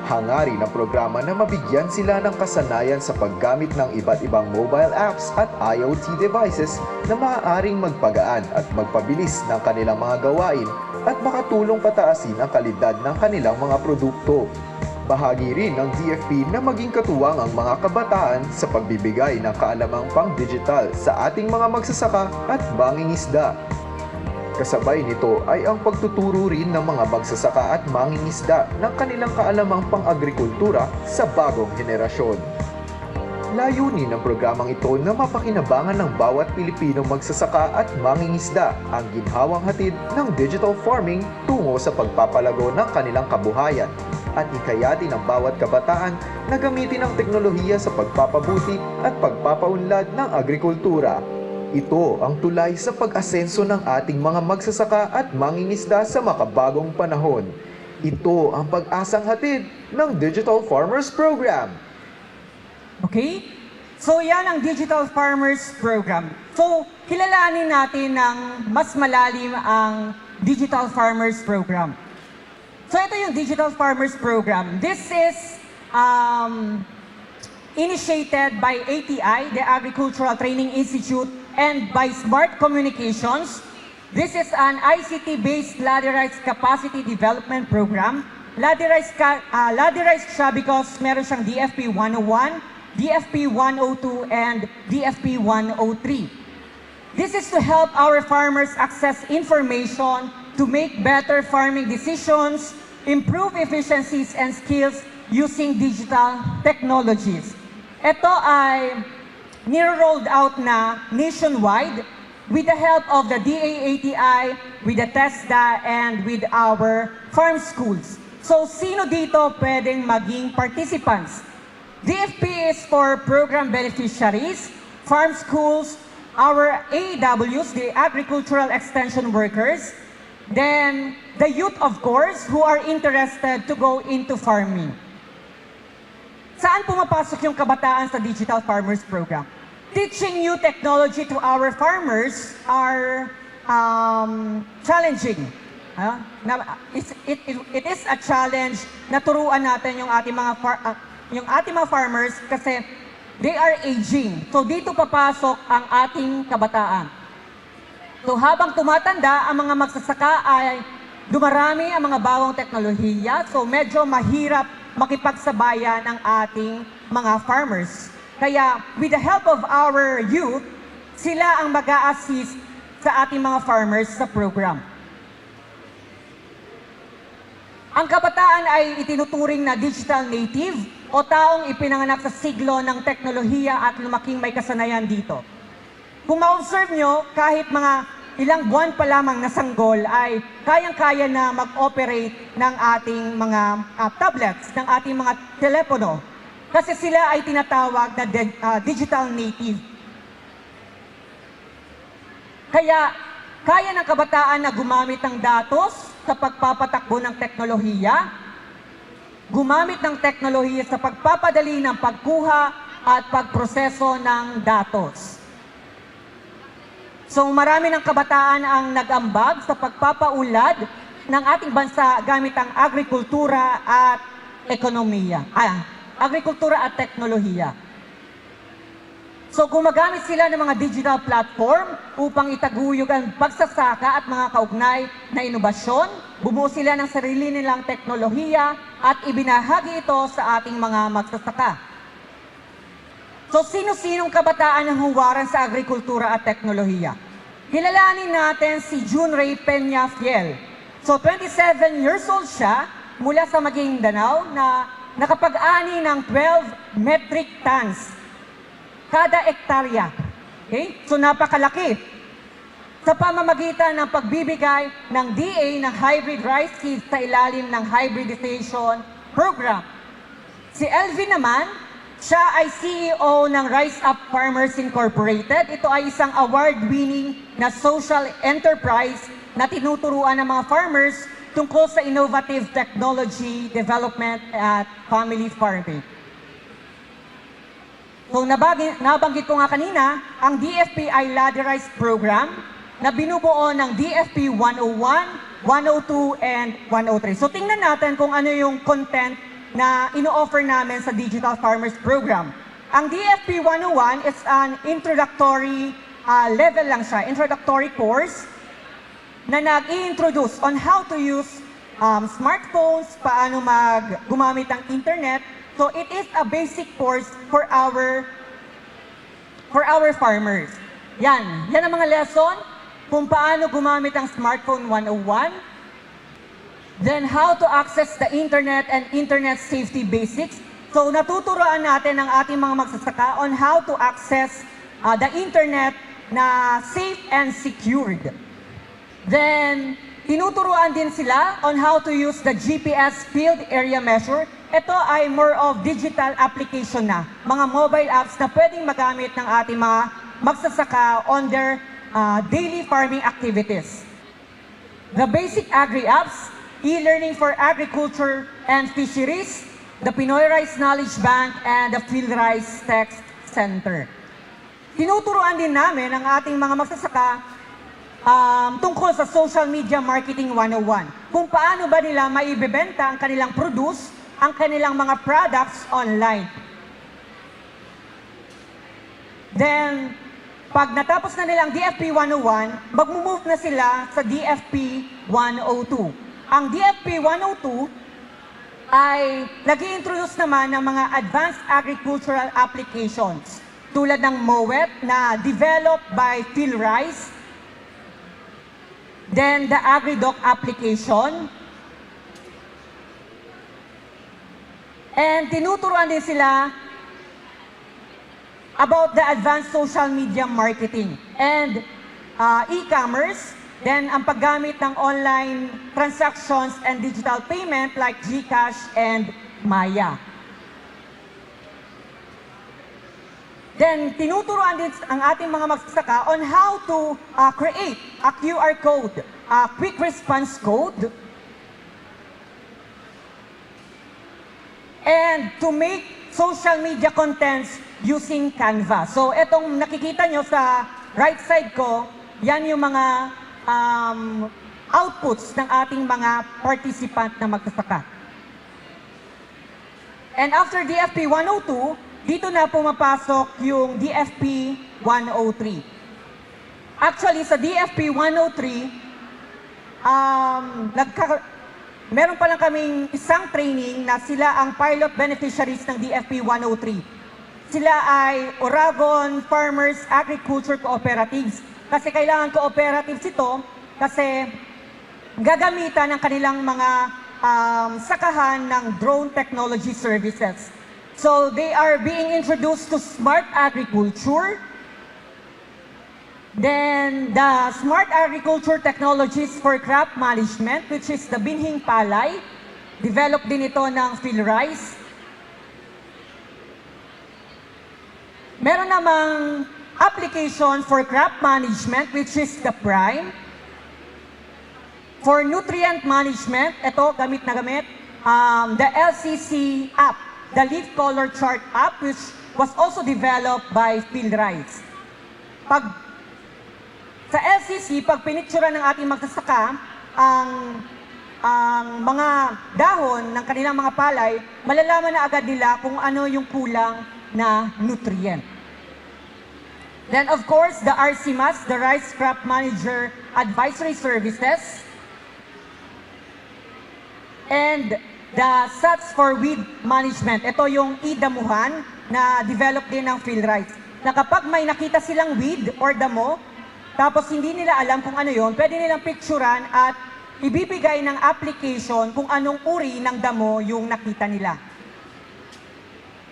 Hangarin ng programa na mabigyan sila ng kasanayan sa paggamit ng iba't ibang mobile apps at IoT devices na maaaring magpagaan at magpabilis ng kanilang mga gawain at makatulong pataasin ang kalidad ng kanilang mga produkto. Bahagi rin ng DFP na maging katuwang ang mga kabataan sa pagbibigay ng kaalamang pang-digital sa ating mga magsasaka at mangingisda. Kasabay nito ay ang pagtuturo rin ng mga magsasaka at mangingisda ng kanilang kaalamang pang-agrikultura sa bagong henerasyon. Layunin ng programang ito na mapakinabangan ng bawat Pilipinong magsasaka at mangingisda ang ginhawang hatid ng digital farming tungo sa pagpapalago ng kanilang kabuhayan at hikayatin ng bawat kabataan na gamitin ang teknolohiya sa pagpapabuti at pagpapaunlad ng agrikultura. Ito ang tulay sa pag-asenso ng ating mga magsasaka at mangingisda sa makabagong panahon. Ito ang pag-asang hatid ng Digital Farmers Program. Okay? So yan ang Digital Farmers Program. So kilalanin natin ng mas malalim ang Digital Farmers Program. So ito yung Digital Farmers Program. This is initiated by ATI, the Agricultural Training Institute, and by Smart Communications. This is an ICT-based ladderized capacity development program. Ladderized siya because meron siyang DFP 101, DFP 102, and DFP 103. This is to help our farmers access information to make better farming decisions, improve efficiencies and skills using digital technologies. Ito ay niro-rolled out na nationwide with the help of the DAATI, with the TESDA, and with our farm schools. So sino dito pwedeng maging participants? DFP is for program beneficiaries, farm schools, our AWs, the agricultural extension workers, then the youth, of course, who are interested to go into farming. Saan pumapasok yung kabataan sa Digital Farmers Program? Teaching new technology to our farmers are challenging. It is a challenge na turuan natin yung ating mga yung ating mga farmers kasi they are aging. So dito papasok ang ating kabataan. So habang tumatanda, ang mga magsasaka ay dumarami ang mga bagong teknolohiya. So medyo mahirap makipagsabayan ang ating mga farmers. Kaya with the help of our youth, sila ang mag-a-assist sa ating mga farmers sa program. Ang kabataan ay itinuturing na digital native o taong ipinanganak sa siglo ng teknolohiya at lumaking may kasanayan dito. Kung ma-observe nyo, kahit mga ilang buwan pa lamang na sanggol ay kayang-kaya na mag-operate ng ating mga tablets, ng ating mga telepono. Kasi sila ay tinatawag na digital native. Kaya kaya ng kabataan na gumamit ng datos sa pagpapatakbo ng teknolohiya, gumamit ng teknolohiya sa pagpapadali ng pagkuha at pagproseso ng datos. So marami ng kabataan ang nag-ambag sa pagpapaulad ng ating bansa gamit ang agrikultura at agrikultura at teknolohiya. So gumagamit sila ng mga digital platform upang itaguyod ang pagsasaka at mga kaugnay na inobasyon. Bumuo sila ng sarili nilang teknolohiya at ibinahagi ito sa ating mga magsasaka. So sino-sinong kabataan ang huwaran sa agrikultura at teknolohiya? Kilalanin natin si June Ray Peña Fiel. So 27 years old siya mula sa Maguindanao na nakapag-ani ng 12 metric tons kada ektarya. Okay? So napakalaki. Sa pamamagitan ng pagbibigay ng DA ng hybrid rice seeds sa ilalim ng hybridization program. Si Elvin naman, siya ay CEO ng Rise Up Farmers Incorporated. Ito ay isang award-winning na social enterprise na tinuturuan ng mga farmers tungkol sa innovative technology, development at family farming. So nabanggit ko nga kanina, ang DFP ay ladderized program na binubuo ng DFP 101, 102, and 103. So tingnan natin kung ano yung content na ino-offer namin sa Digital Farmers Program. Ang DFP 101 is an introductory level lang siya, introductory course na nag-i-introduce on how to use smartphones, paano gumamit ng internet. So it is a basic course for our farmers. Yan ang mga lesson kung paano gumamit ang smartphone 101. Then how to access the internet and internet safety basics. So natuturuan natin ang ating mga magsasaka on how to access the internet na safe and secured. Then tinuturuan din sila on how to use the GPS field area measure. Ito ay more of digital application na, mga mobile apps na pwedeng magamit ng ating mga magsasaka on their daily farming activities. The basic agri-apps, e-learning for agriculture and fisheries, the Pinoy Rice Knowledge Bank, and the Field Rice Tech Center. Tinuturuan din namin ang ating mga magsasaka tungkol sa social media marketing 101. Kung paano ba nila maibebenta ang kanilang produce, ang kanilang mga products online. Then, pag natapos na nila ang DFP 101, mag-move na sila sa DFP 102. Ang DFP 102 ay nag-i-introduce naman ng mga advanced agricultural applications tulad ng MOET na developed by Phil Rice, then the AgriDoc application, and tinuturuan din sila about the advanced social media marketing and e-commerce, then ang paggamit ng online transactions and digital payment like GCash and Maya. Then tinuturuan din ang ating mga magsasaka on how to create a QR code, a quick response code, and to make social media contents using Canva. So, etong nakikita nyo sa right side ko, yan yung mga outputs ng ating mga participant na magsasaka. And after DFP 102, dito na pumapasok yung DFP 103. Actually, sa DFP 103, meron pa lang kaming isang training na sila ang pilot beneficiaries ng DFP 103. Sila ay Oragon Farmers Agriculture Cooperatives. Kasi kailangan cooperatives ito kasi gagamitan ng kanilang mga sakahan ng drone technology services. So they are being introduced to smart agriculture. Then the smart agriculture technologies for crop management, which is the binhing palay. Developed din ito ng PhilRice. Meron namang application for crop management, which is the Prime. For nutrient management, ito gamit na gamit, the LCC app, the Leaf Color Chart app, which was also developed by PhilRice. Sa LCC, pag pinictura ng ating magsasaka, ang mga dahon ng kanilang mga palay, malalaman na agad nila kung ano yung kulang na nutrient. Then of course, the RCMAS, the Rice Crop Manager Advisory Services, and the SATS for Weed Management. Ito yung idamuhan na develop din ng PhilRice. Na kapag may nakita silang weed or damo, tapos hindi nila alam kung ano yon, pwede nilang picturean at ibibigay ng application kung anong uri ng damo yung nakita nila.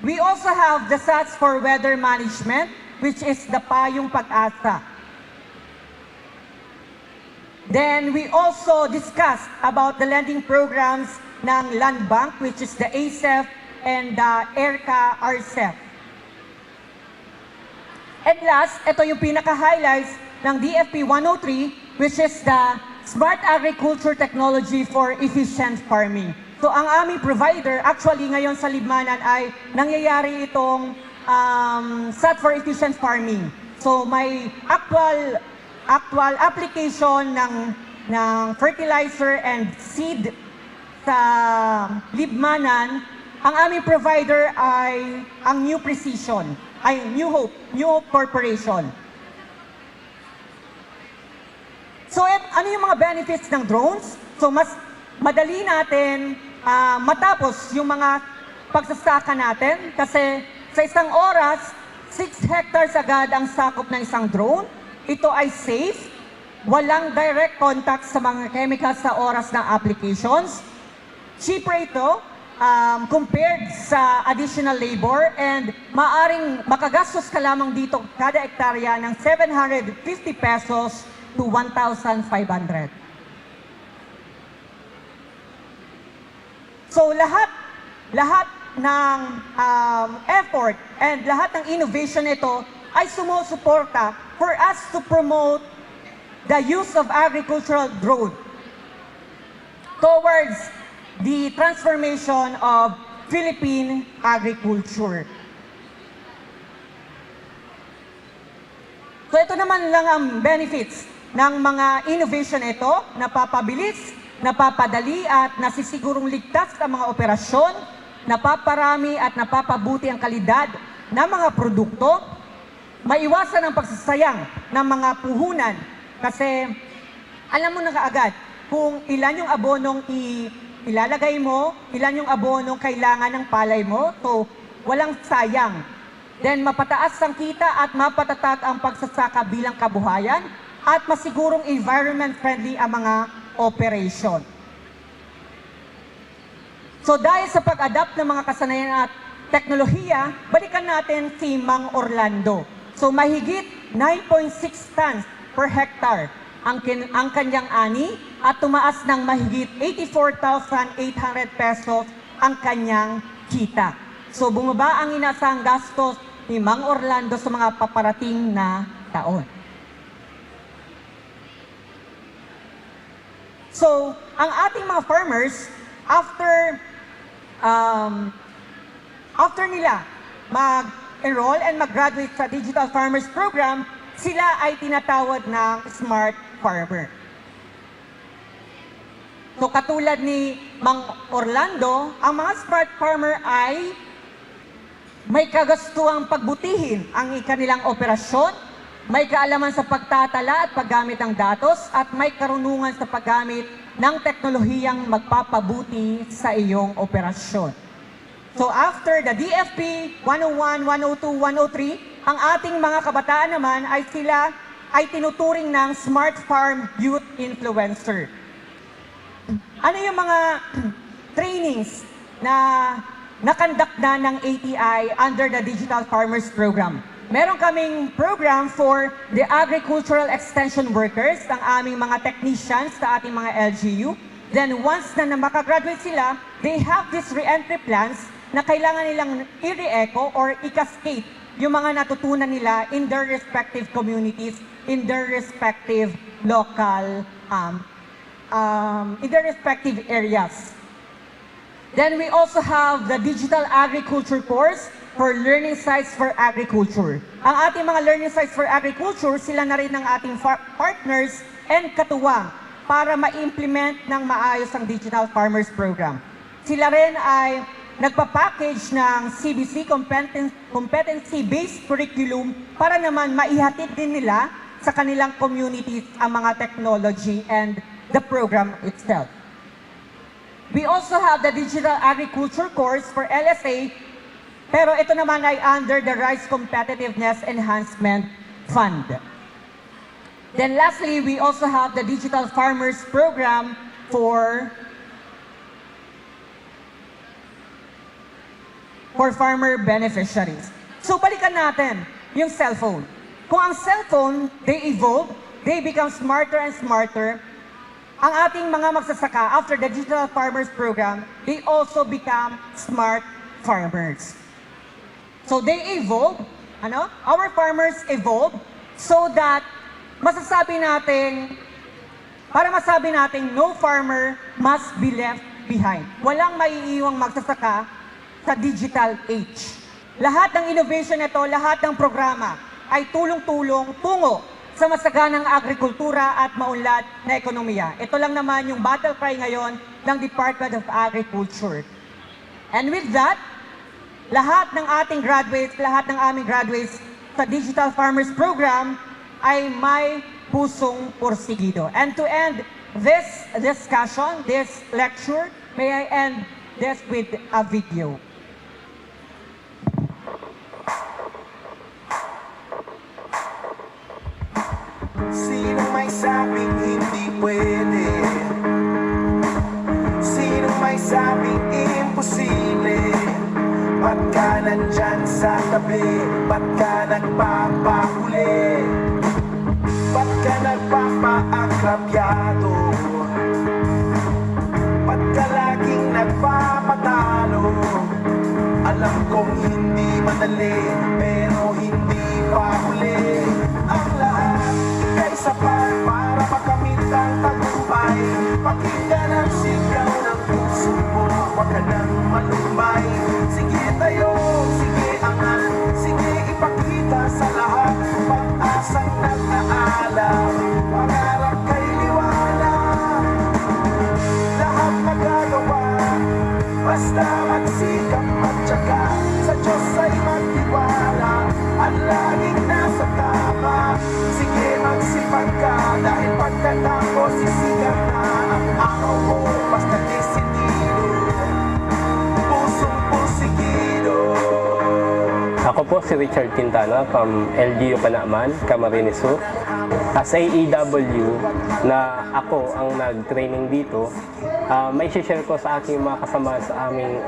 We also have the SATS for Weather Management, which is the Payong Pag-asa. Then we also discussed about the lending programs ng Land Bank, which is the ASEF and the ERCA RCEF. And last, ito yung pinaka-highlights ng DFP 103, which is the Smart Agriculture Technology for Efficient Farming. So ang aming provider, actually ngayon sa Libmanan ay nangyayari itong SAT for Efficient Farming. So may actual application ng fertilizer and seed sa Libmanan. Ang aming provider ay ang New Precision, ay New Hope Corporation. So ano yung mga benefits ng drones? So mas madali natin matapos yung mga pagsasaka natin kasi sa isang oras, 6 hectares agad ang sakop ng isang drone. Ito ay safe, walang direct contact sa mga chemicals sa oras ng applications. Cheaper ito compared sa additional labor and maaring makagastos ka lamang dito kada hektarya ng 750 pesos to 1,500. So lahat ng effort and lahat ng innovation nito ay sumusuporta for us to promote the use of agricultural drone towards the transformation of Philippine agriculture. So ito naman lang ang benefits ng mga innovation ito, napapabilis, napapadali at nasisigurong ligtas ang mga operasyon, napaparami at napapabuti ang kalidad ng mga produkto, maiwasan ang pagsasayang ng mga puhunan kasi alam mo na kaagad kung ilan yung abonong ilalagay mo, ilan yung abonong kailangan ng palay mo, so walang sayang. Then mapataas ang kita at mapatatag ang pagsasaka bilang kabuhayan at masigurong environment friendly ang mga operation. So dahil sa pag-adapt ng mga kasanayan at teknolohiya, balikan natin si Mang Orlando. So mahigit 9.6 tons per hectare ang kanyang ani at tumaas ng mahigit 84,800 pesos ang kanyang kita. So bumaba ang inasahang gastos ni Mang Orlando sa mga paparating na taon. So, ang ating mga farmers, after nila mag-enroll and mag-graduate sa Digital Farmers Program, sila ay tinatawag ng Smart Farmer. So katulad ni Mang Orlando, ang mga smart farmer ay may kagastuang pagbutihin ang kanilang operasyon, may kaalaman sa pagtatala at paggamit ng datos, at may karunungan sa paggamit ng teknolohiyang magpapabuti sa iyong operasyon. So after the DFP 101, 102, 103, ang ating mga kabataan naman ay sila ay tinuturing ng Smart Farm Youth Influencer. Ano yung mga trainings na nakandak na ng ATI under the Digital Farmers Program? Meron kaming program for the agricultural extension workers, ang aming mga technicians sa ating mga LGU. Then once na makagraduate sila, they have these re-entry plans na kailangan nilang i-re-echo or i-cascade yung mga natutunan nila in their respective communities, in their respective local, in their respective areas. Then we also have the Digital Agriculture course for learning sites for agriculture. Ang ating mga learning sites for agriculture, sila na rin ng ating partners and katuwang para ma-implement ng maayos ang Digital Farmers Program. Sila rin ay nagpa-package ng CBC, competency-based curriculum, para naman maihatid din nila sa kanilang communities ang mga technology and the program itself. We also have the Digital Agriculture course for LSA, pero ito naman ay under the Rice Competitiveness Enhancement Fund. Then lastly, we also have the Digital Farmers Program for farmer beneficiaries. So balikan natin yung cellphone. Kung ang cellphone, they evolve, they become smarter and smarter, ang ating mga magsasaka after the Digital Farmers Program, they also become smart farmers. So they evolve, our farmers evolve so that masasabi natin, para masabi natin, no farmer must be left behind. Walang maiiwang magsasaka sa digital age. Lahat ng innovation nito, lahat ng programa ay tulong-tulong tungo sa masaganang agrikultura at maunlad na ekonomiya. Ito lang naman yung battle cry ngayon ng Department of Agriculture. And with that, lahat ng ating graduates, lahat ng aming graduates sa Digital Farmers Program ay may pusong porsigido. And to end this discussion, this lecture, may I end this with a video. Sino may sabing hindi pwede? Sino may sabing imposible? Ba't ka nandyan sa tabi? Ba't ka nagpapahuli? Ba't ka nagpapaakrabyado? Ba't ka laging nagpapatalo? Alam kong hindi madali, pero hindi pa huli. Ang lahat ika'y sapat para makamit ang tagumpay. Pakinggan ang sigaw ng puso mo, huwag ka nang malumbay. Sige tayo, sige angat, sige ipakita sa lahat. Pag-asang nag-aalam, pangarap kay liwanag. Lahat magagawa, basta magsikap magtyaga. Sa Diyos ay magtiwala, at laging nasa tama. Sige magsipag ka, dahil pagkatapos sisikat na ang araw mo. Basta desinido, pusong pusigido. Ako po si Richard Quintana from LGU Panaman, Camarines Sur. As AEW na ako ang nag-training dito, may share ko sa aking mga kasama sa aming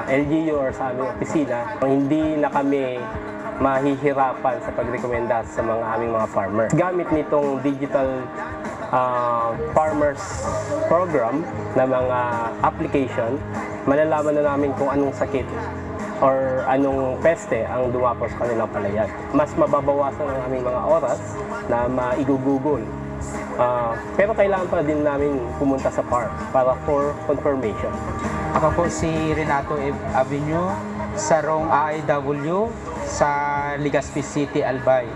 LGU or sa aming opisina. Hindi na kami mahihirapan sa pagrekomenda sa mga aming mga farmers. Gamit nitong Digital Farmers Program na mga application, malalaman na namin kung anong sakit or anong peste ang dumapo sa kanilang palayan. Mas mababawasan ang aming mga oras na maigugugol. Pero kailangan pa din namin pumunta sa farm para for confirmation. Ako po si Renato Avenue sa Rong AIW sa Legazpi City, Albay.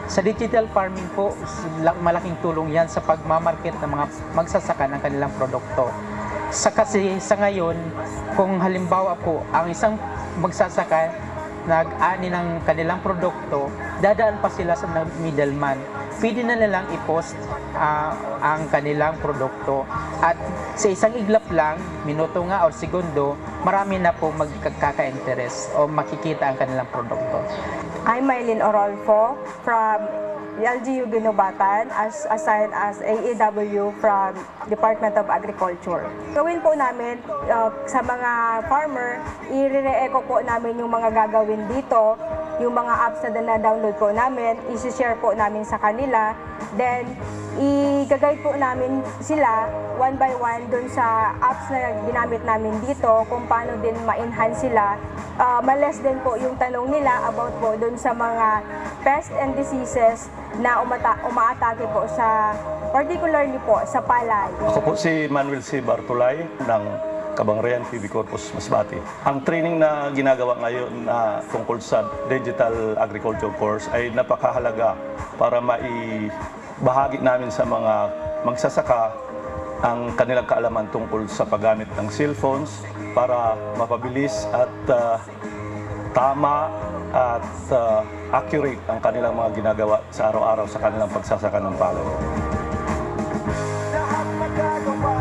Sa digital farming po, malaking tulong yan sa pagmamarket ng mga magsasaka ng kanilang produkto. Kasi sa ngayon, kung halimbawa po, ang isang magsasaka nag-ani ng kanilang produkto, dadaan pa sila sa middleman. Pwede na nilang i-post ang kanilang produkto. At sa isang iglap lang, minuto nga o segundo, marami na po magkaka-interest o makikita ang kanilang produkto. I'm Mylene Orolfo from LGU Ginubatan, assigned as AEW from Department of Agriculture. Gawin po namin sa mga farmer, i-re-echo po namin yung mga gagawin dito, yung mga apps na na-download po namin, isi-share po namin sa kanila, then i-guide po namin sila one by one dun sa apps na ginamit namin dito, kung paano din ma-enhance sila. Males din po yung tanong nila about po dun sa mga pests and diseases na umaatake po sa, particularly po sa palay. Ako po si Manuel C. Bartolay ng Kabangrean PB Corpus Masbate. Ang training na ginagawa ngayon na tungkol sa Digital Agriculture Course ay napakahalaga para maibahagi namin sa mga magsasaka ang kanilang kaalaman tungkol sa paggamit ng cellphones para mapabilis at tama at accurate ang kanilang mga ginagawa sa araw-araw sa kanilang pagsasaka ng palay. Lahat magagawa,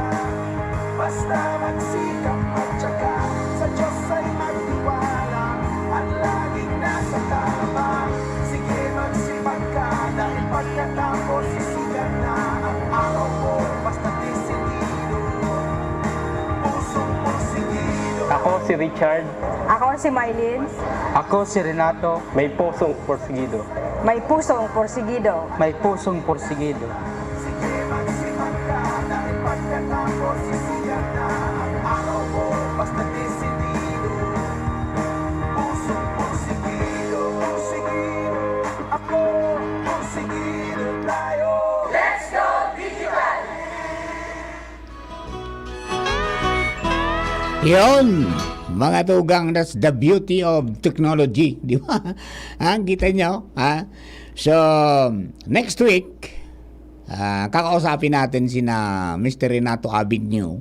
basta magsikap at saka sa Diyos ay magtiwala at laging nasa tama. Sige, magsipag ka dahil pagkatapos sisigan na ang araw mo. Basta disidido, pusong porsigido. Ako si Richard. Ako si Mylene. Ako si Renato. May pusong porsigido. May pusong porsigido. May pusong porsigido. Sige, magsipag ka dahil pagkatapos sisigan na ang araw mo. Basta disidido, pusong porsigido. Porsigido, ako, porsigido tayo. Let's go digital! Yun, mga tugang, that's the beauty of technology, di ba? Kita nyo, ha? So, next week, kakausapin natin sina Mr. Renato Abigno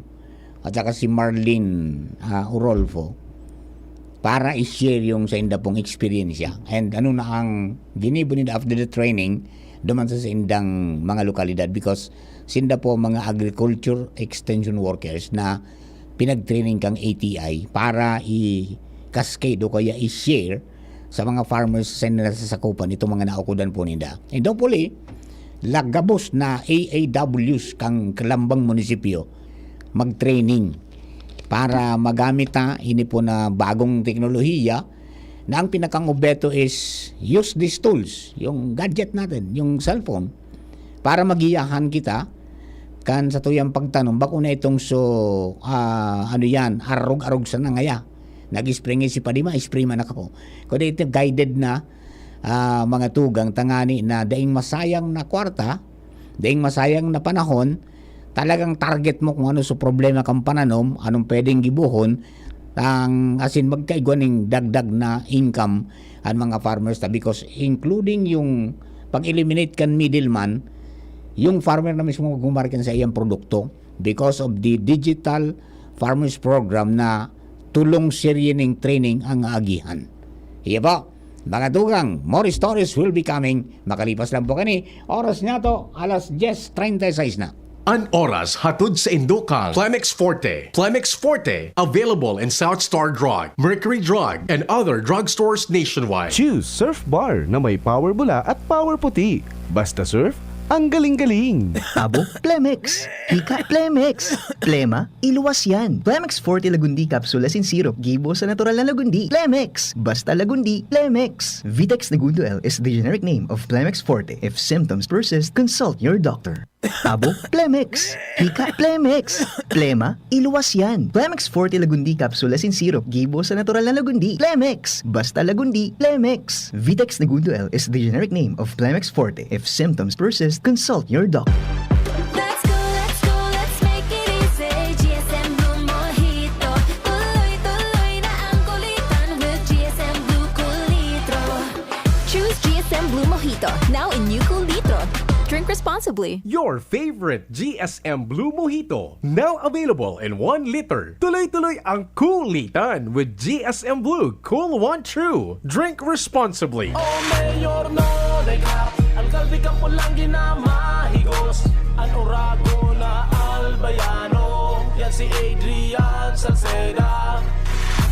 at saka si Marlene Orolfo para i-share yung sa inda pong experience niya. And ano na ang ginibo nila after the training duman sa indang mga lokalidad, because sinda po mga agriculture extension workers na pinag-training kang ATI para i-cascade o kaya i-share sa mga farmers sa nila sasakupan itong mga naukudan po nila. And hopefully, lagabos na AAWs kang kalambang munisipyo mag-training para magamit ini po na bagong teknolohiya na ang pinakang obeto is use these tools, yung gadget natin, yung cellphone, para magiyahan kita kan sa tuyang pagtanong bako na itong ano yan, arog-arog sa nangaya. Nag-spring si Padima, spray man ako. Kundi ito guided na mga tugang tangani na daing masayang na kwarta, daing masayang na panahon, talagang target mo kung ano sa problema kang pananom, anong pwedeng gibuhon, asin magkaigwaning dagdag na income ang mga farmers, because including yung pag-eliminate kan middleman, yung farmer na mismo magmamarket sa iyang produkto because of the digital farmers program na tulong siryening training ang agihan. Iya po, mga tugang, more stories will be coming. Makalipas lang po kani, oras nga to, alas 10:36 na. An oras hatod sa Indokang Plemex Forte. Plemex Forte, available in South Star Drug, Mercury Drug, and other drugstores nationwide. Choose Surf Bar na may power bula at power puti. Basta surf, ang galing-galing. Abo, Plemex. Hika, Plemex. Plema, iluwas yan. Plemex Forte Lagundi Capsule asin syrup. Gibo sa natural na Lagundi. Plemex. Basta Lagundi. Plemex. Vitex Nagundo L is the generic name of Plemex Forte. If symptoms persist, consult your doctor. Abo, Plemex. Hika, Plemex. Plema, iluwas yan. Plemex Forte Lagundi Capsule asin syrup. Gibo sa natural na Lagundi. Plemex. Basta Lagundi. Plemex. Vitex Nagundo L is the generic name of Plemex Forte. If symptoms persist, consult your doctor. Let's go, let's make it easy. GSM Blue Mojito. Tuloy-tuloy na ang kulitan with GSM Blue Kulitro. Choose GSM Blue Mojito, now in new cool litro. Drink responsibly. Your favorite GSM Blue Mojito, now available in 1 liter. Tuloy-tuloy ang kulitan with GSM Blue Cool One True. Drink responsibly. Oh, Mayor no deja, alcalde Campo lang ginamahigos, ang orago na albayano, yan si Adrian Salceda.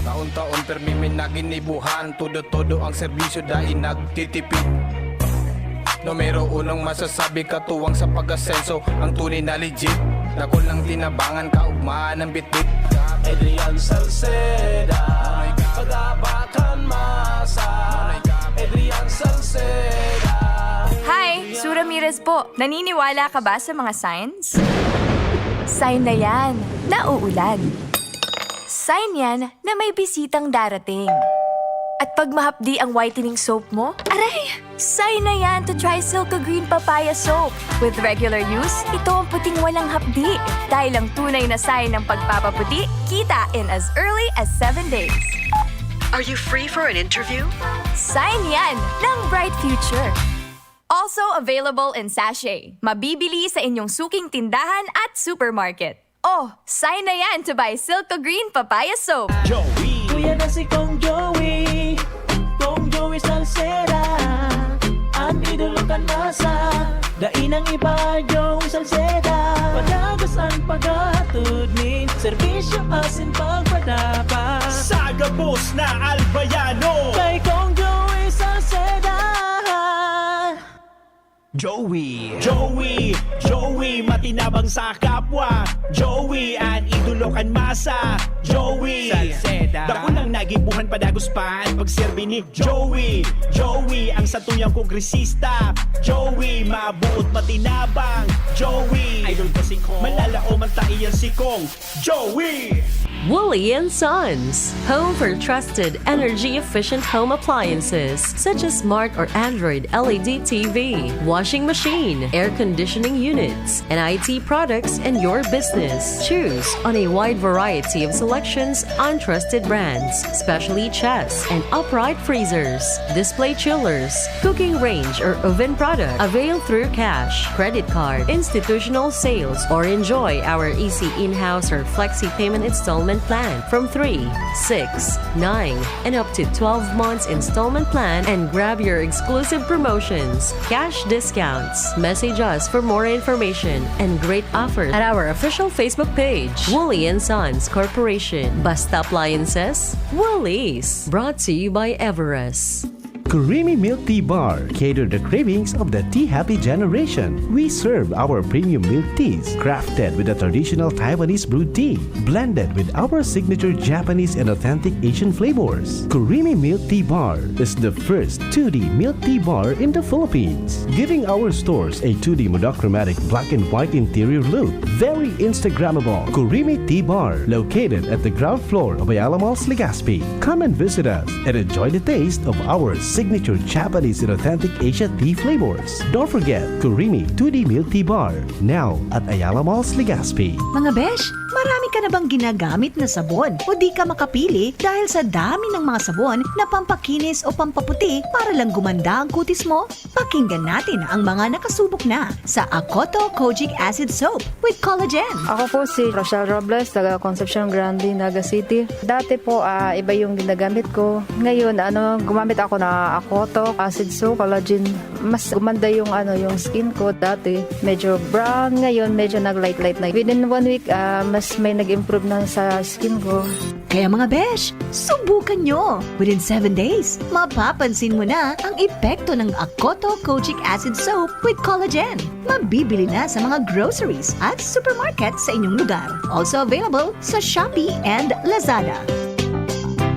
Taon-taon permimin na ginibuhan, todo-todo ang serbisyo dahil nagtitipid. Numero unang masasabi katuwang sa pag-asenso, ang tunay na legit, nakol ng tinabangan kaugmaan ng bitbit. Adrian Salceda, pag-abakan masa, Adrian Salceda. Hi, Sue Ramirez po. Naniniwala ka ba sa mga signs? Sign na yan, na uulan. Sign yan na may bisitang darating. At pag mahapdi ang whitening soap mo, aray! Sign na yan to try Silka Green Papaya Soap. With regular use, ito ang puting walang hapdi. Dahil ang tunay na sign ng pagpapaputi, kita in as early as 7 days. Are you free for an interview? Sign yan ng bright future. Also available in sachet. Mabibili sa inyong suking tindahan at supermarket. Oh, sign na yan to buy Silka Green Papaya Soap. Joey! Kuya na si Kong Joey, Kong Joey Salceda, ang idolo kan masa, dainang iba Joey Salceda. Padagas ang paghatod ni serbisyo asin pagpadapa. Sagabos na albayano, kay Kong Joey Salceda. Joey, Joey, matinabang sa kapwa. Joey, ang idolo kan masa. Joey, Salceda, dako lang nagibuhan padagos pa ang pagserbi ni Joey, ang satuyang kongresista. Joey, mabuot matinabang. Joey, idol ko si Kong, malalao man taiyan si Kong. Joey! Wooly & Sons, home for trusted energy-efficient home appliances such as smart or Android LED TV, washing machine, air conditioning units, and IT products in your business. Choose on a wide variety of selections on trusted brands, specially chests and upright freezers, display chillers, cooking range or oven product. Avail through cash, credit card, institutional sales, or enjoy our easy in-house or flexi payment installment plan from 3, 6, 9, and up to 12 months installment plan, and grab your exclusive promotions, cash discounts. Message us for more information and great offers at our official Facebook page, Wooly & Sons Corporation. Basta Appliances, Woolies. Brought to you by Everest. Creamy Milk Tea Bar cater the cravings of the tea-happy generation. We serve our premium milk teas crafted with a traditional Taiwanese brewed tea, blended with our signature Japanese and authentic Asian flavors. Creamy Milk Tea Bar is the first 2D milk tea bar in the Philippines, giving our stores a 2D monochromatic black and white interior look. Very Instagrammable. Creamy Tea Bar, located at the ground floor of Ayala Malls, Legazpi. Come and visit us and enjoy the taste of our signature Japanese and authentic Asia tea flavors. Don't forget Kurimi 2D Milk Tea Bar, now at Ayala Malls, Legazpi. Mga besh, marami ka na bang ginagamit na sabon o di ka makapili dahil sa dami ng mga sabon na pampakinis o pampaputi para lang gumanda ang kutis mo? Pakinggan natin ang mga nakasubok na sa Akoto Kojic Acid Soap with Collagen. Ako po si Rochelle Robles, taga Concepcion Grande, Naga City. Dati po iba yung ginagamit ko. Ngayon gumamit ako na Akoto Acid Soap, Collagen. Mas gumanda yung skin ko. Dati medyo brown, ngayon medyo nag-light na. Within 1 week mas may nag-improve na sa skin ko. Kaya mga besh, subukan nyo! Within 7 days, mapapansin mo na ang epekto ng Akoto Kojic Acid Soap with Collagen. Mabibili na sa mga groceries at supermarket sa inyong lugar. Also available sa Shopee and Lazada.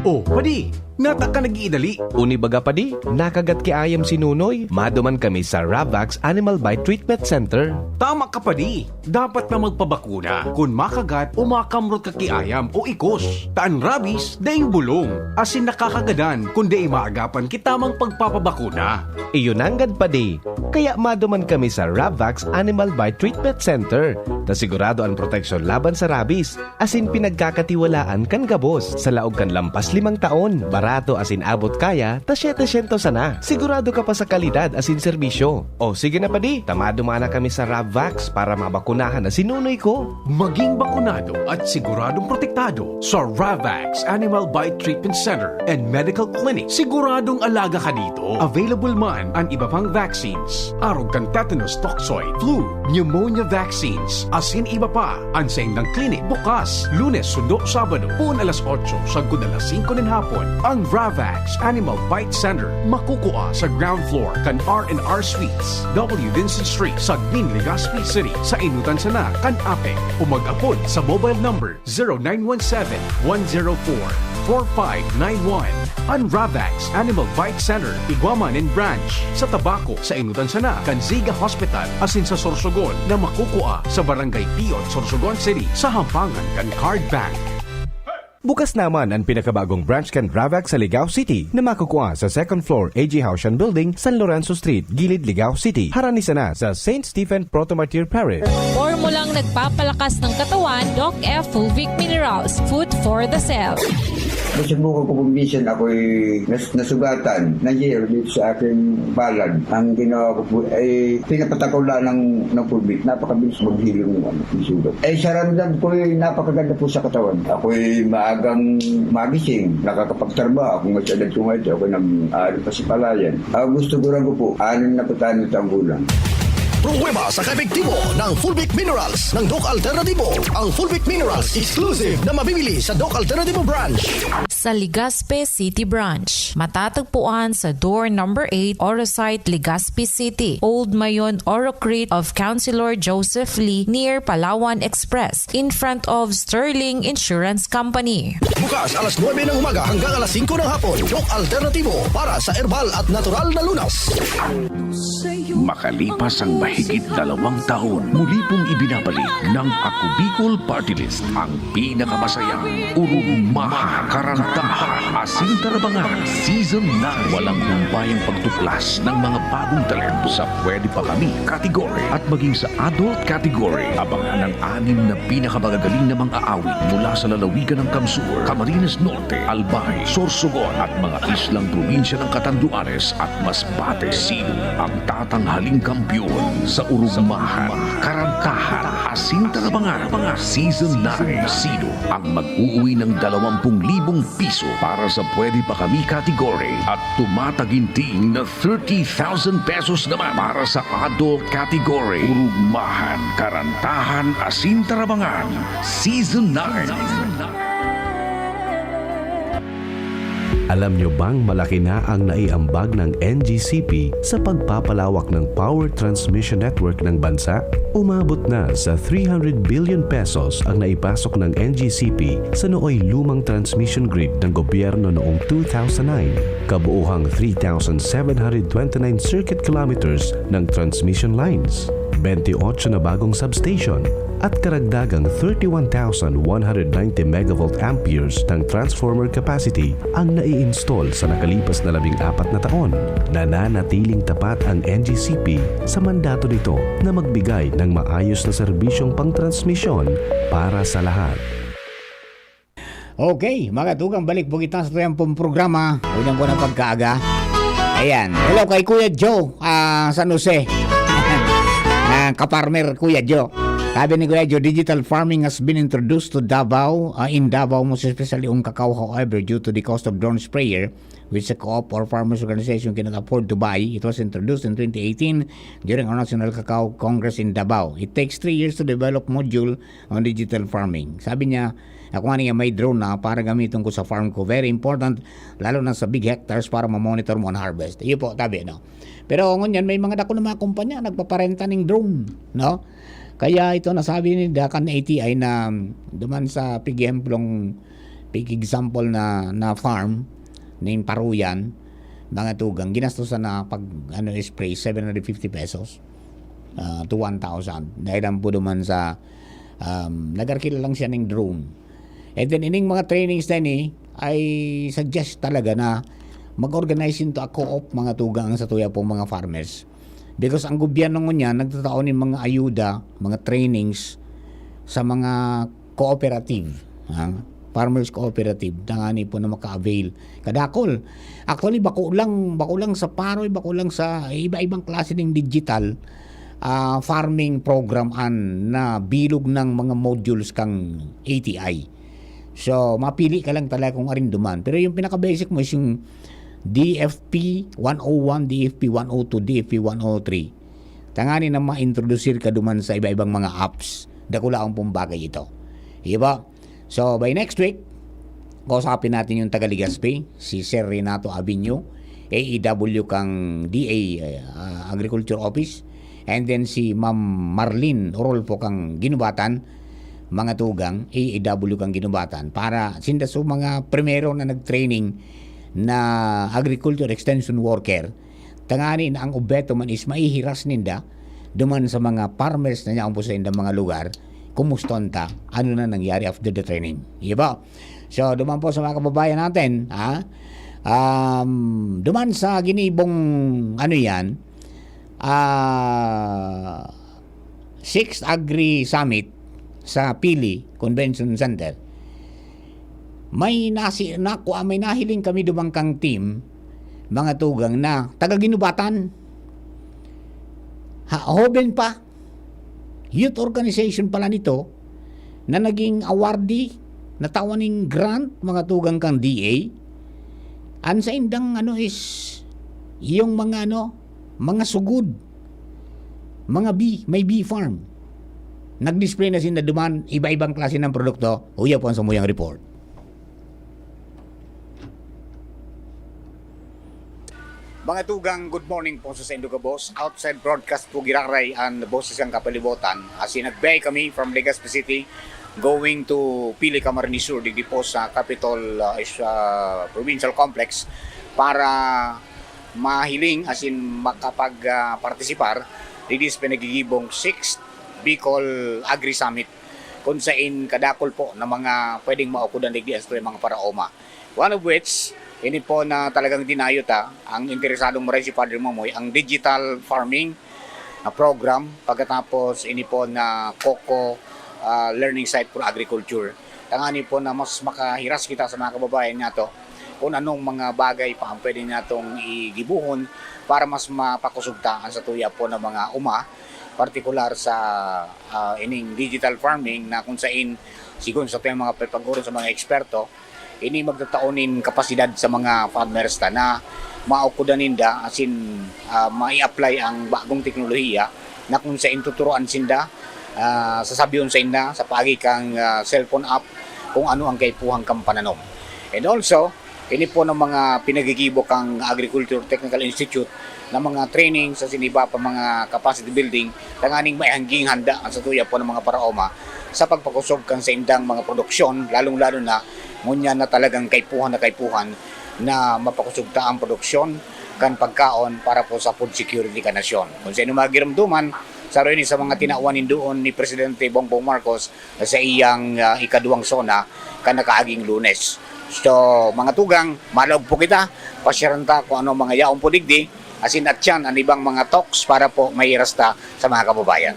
Oh, padi! Nata ka nag-iidali. Uni baga pa di, nakagat ki ayam si Nunoy. Maduman kami sa Ravax Animal Bite Treatment Center. Tama ka pa di. Dapat na magpabakuna. Kung makagat o makamrot ka kiayam o ikos. Taan rabies, daing bulong. Asin nakakagadan kung di maagapan kitamang pagpapabakuna. Iyon anggad pa di. Kaya maduman kami sa Ravax Animal Bite Treatment Center. na sigurado ang proteksyon laban sa rabies. Asin pinagkakatiwalaan kan gabos. Sa laog kan lampas 5 taon. Barato asin abot kaya, ta 700 sana. Sigurado ka pa sa kalidad asin serbisyo. O sige na pa di, tamado mana kami sa Ravvax para mabakunahan na sinunoy ko. Maging bakunado at siguradong protektado sa Ravvax Animal Bite Treatment Center and Medical Clinic. Siguradong alaga ka dito. Available man ang iba pang vaccines. Arog kang tetanus, toxoid, flu, pneumonia vaccines. Asin iba pa. Ansaing ng clinic bukas. Lunes, Sundo, Sabado. Pun alas 8, sagkod alas 5 ng hapon. Ang Ravvax Animal Bite Center makukuha sa ground floor kan R&R Suites. W. Vincent Street, Sagbin, Legazpi City. Sa Inutan Sana, kan Apek. Umag-apod sa mobile number 0917-104-4591. Ang Ravvax Animal Bite Center, Iguaman and Branch. Sa Tabaco, sa Inutan Sana, Kanziga Hospital, asin sa Sorsogon na makukuha sa Barangay Piot, Sorsogon City, sa Hampangan kan Card Bank. Bukas naman ang pinakabagong branch kan Ravvax sa Ligao City na makukuha sa 2nd floor AG Haushan Building, San Lorenzo Street, Gilid, Ligao City. Haranisa na sa St. Stephen Protomartyr Parish. Formulang nagpapalakas ng katawan, Doc F. Fulvic Minerals, food for the cell. Nasubukan ko minsan ako'y nasugatan na year dito sa aking balad. Ang ginawa ko po ay pinapatakaw lang ng pulbit. Napakabilis maghilong ng sugat. Sa ramdam ko ay napakaganda po sa katawan. Ako'y maagang magising, nakakapagtarba. Kung matyalag ko ngayon, ako nang pa si Palayan. Gusto ko rin ko po, 6 na patano taong gulang. Pruweba sa kaepektibo ng Fulvic Minerals ng Doc Alternativo. Ang Fulvic Minerals exclusive na mabibili sa Doc Alternativo branch. Sa Legazpi City Branch, matatagpuan sa door number 8, Orosite, Legazpi City, Old Mayon Orocrete of Councilor Joseph Lee near Palawan Express in front of Sterling Insurance Company. Bukas alas 9 ng umaga hanggang alas 5 ng hapon. Doc Alternativo para sa herbal at natural na lunas. Makalipas ang mahigit 2 taon, muli pong ibinabalik ng Ako Bicol Party List ang pinakamasayang urugmahan, karantahan, asin tarabangan, Season 9. Walang humbayang pagtuklas ng mga bagong talento sa Pwede Pa Kami category at maging sa adult category. Abangan ang 6 na pinakamagagaling na mga aawit mula sa lalawigan ng Kamsur, Camarines Norte, Albay, Sorsogon at mga islang probinsya ng Catanduanes at Masbate. Sino ang tatanghaling kampiyon sa urugmahan, karantahan, asin tarabangan, mga Season 9? Sino ang mag-uuwi ng 20,000 piso para sa Pwede Pa Kami category at tumataginting na 30,000 pesos naman para sa adult category? Urugmahan, karantahan, asin tarabangan, Season 9. Alam nyo bang malaki na ang naiambag ng NGCP sa pagpapalawak ng power transmission network ng bansa? Umabot na sa 300 billion pesos ang naipasok ng NGCP sa nooy lumang transmission grid ng gobyerno noong 2009. Kabuuhang 3,729 circuit kilometers ng transmission lines, 28 na bagong substation, at karagdagang 31,190 megavolt amperes ng transformer capacity ang nai-install sa nakalipas na 14 na taon. Nananatiling tapat ang NGCP sa mandato nito na magbigay ng maayos na serbisyong pangtransmisyon para sa lahat. Okay, mga tugang, balik po kita sa tuyang programa. Unang ko ng pagkaaga. Ayan, hello kay Kuya Joe, San Jose. Kaparmer Kuya Joe. Sabi ni Kuya Joe, digital farming has been introduced to Davao, in Davao, most especially on cacao. However, due to the cost of drone sprayer, which a co-op or farmers organization cannot afford to buy, it was introduced in 2018 during our National Cacao Congress in Davao. It takes 3 years to develop module on digital farming. Sabi niya, ako nga niya may drone na para gamitin ko sa farm ko. Very important, lalo na sa big hectares para ma-monitor mo on harvest. Iyo po, tabi, no? Pero ngunyan, may mga dako na mga kumpanya nagpaparenta ng drone, no? Kaya ito nasabi ni Dakan ATI na duman sa pig example na farm ng Paruyan, mga tugang, ginastosan na pag spray 750 pesos to 1,000. Dahil ang po duman sa nag-arkila lang siya ng drone. And then ining mga trainings na ni ay suggest talaga na mag-organize into a co-op, mga tugang, sa tuya pong mga farmers. Because ang gobyerno niya nagtataon ng mga ayuda, mga trainings sa mga cooperative, farmers cooperative, tangani po na maka-avail kadakol. Actually bako lang sa paroy, bako lang sa iba-ibang klase ng digital farming program na bilog ng mga modules kang ATI. So mapili ka lang talaga kung arin duman. Pero yung pinaka-basic mo is yung DFP 101, DFP 102, DFP 103. Tangani na ma-introduce ka duman sa iba-ibang mga apps. Dakula ang pumbagay ito. Diba? So, by next week, kausapin natin yung taga Legazpi, si Sir Renato Avenue, AEW kang DA Agriculture Office, and then si Ma'am Marlene Orolfo kang Ginubatan, mga tugang, AEW kang Ginubatan, para sinda so mga primero na nag-training na agriculture extension worker, tanganin ang obeto man is maihiras ninda duman sa mga farmers na niya ang sa indang mga lugar, kumuston ta, ano na nangyari after the training. Diba? So, duman po sa mga kababayan natin, duman sa ginibong, 6th Agri Summit sa Pili Convention Center. May nahiling kami dumang kang team, mga tugang na taga-Ginubatan. Hoben pa. Youth organization pala nito na naging awardee, natawaning grant, mga tugang kang DA. Ang sa indang is yung mga mga sugod, mga may bee farm. Nag-display na sila duman iba-ibang klase ng produkto. Uya po ang samuyang report. Mga tugang, good morning po sa Sendo ka boss. Outside broadcast po giraray ang boses ang kapalibutan. As in, nagbay kami from Legazpi City going to Pili Camarines Sur, digdi po sa Capitol Provincial Complex para mahiling, as in makapag-partisipar digdi sa pinagigibong 6th Bicol Agri Summit kung saan kadakol po na mga pwedeng maukudan digdi as mga paraoma. One of which, ini po na talagang dinayot ang interesadong maray si Padre Mamoy, ang digital farming program, pagkatapos ini po na COCO learning site for agriculture. Tangani po na mas makahiras kita sa mga kababayan nato kung anong mga bagay pa ang pwede natong igibuhon para mas mapakusugtaan sa tuya po ng mga partikular sa ining digital farming na kung saan sigon sa tuyang mga pagpag-uron sa mga eksperto, ini magtataonin kapasidad sa mga farmers na maukudan ninda as in mai-apply ang bagong teknolohiya na kung saan tuturuan sinda, sasabiyon sa inda sa pagi kang cellphone app kung ano ang kaipuhang kang pananom. And also, ini po ng mga pinagigibok ang Agriculture Technical Institute na mga training sa siniba pa mga capacity building, tanganing may hangging handa sa tuya po ng mga paraoma sa pagpakusog kan sa indang mga produksyon, lalong-lalo na ngunya na talagang kaipuhan na mapakusugta ang produksyon kan pagkaon para po sa food security ka nasyon. Kung sino magiramduman sa rin sa mga tinauanin doon ni Presidente Bongbong Marcos sa iyang ikaduwang sona kan nakaaging Lunes. So mga tugang, malog po kita, pasyaranta kung ano mga yaong po digdi, asin at yan ang ibang mga talks para po may irasta sa mga kababayan.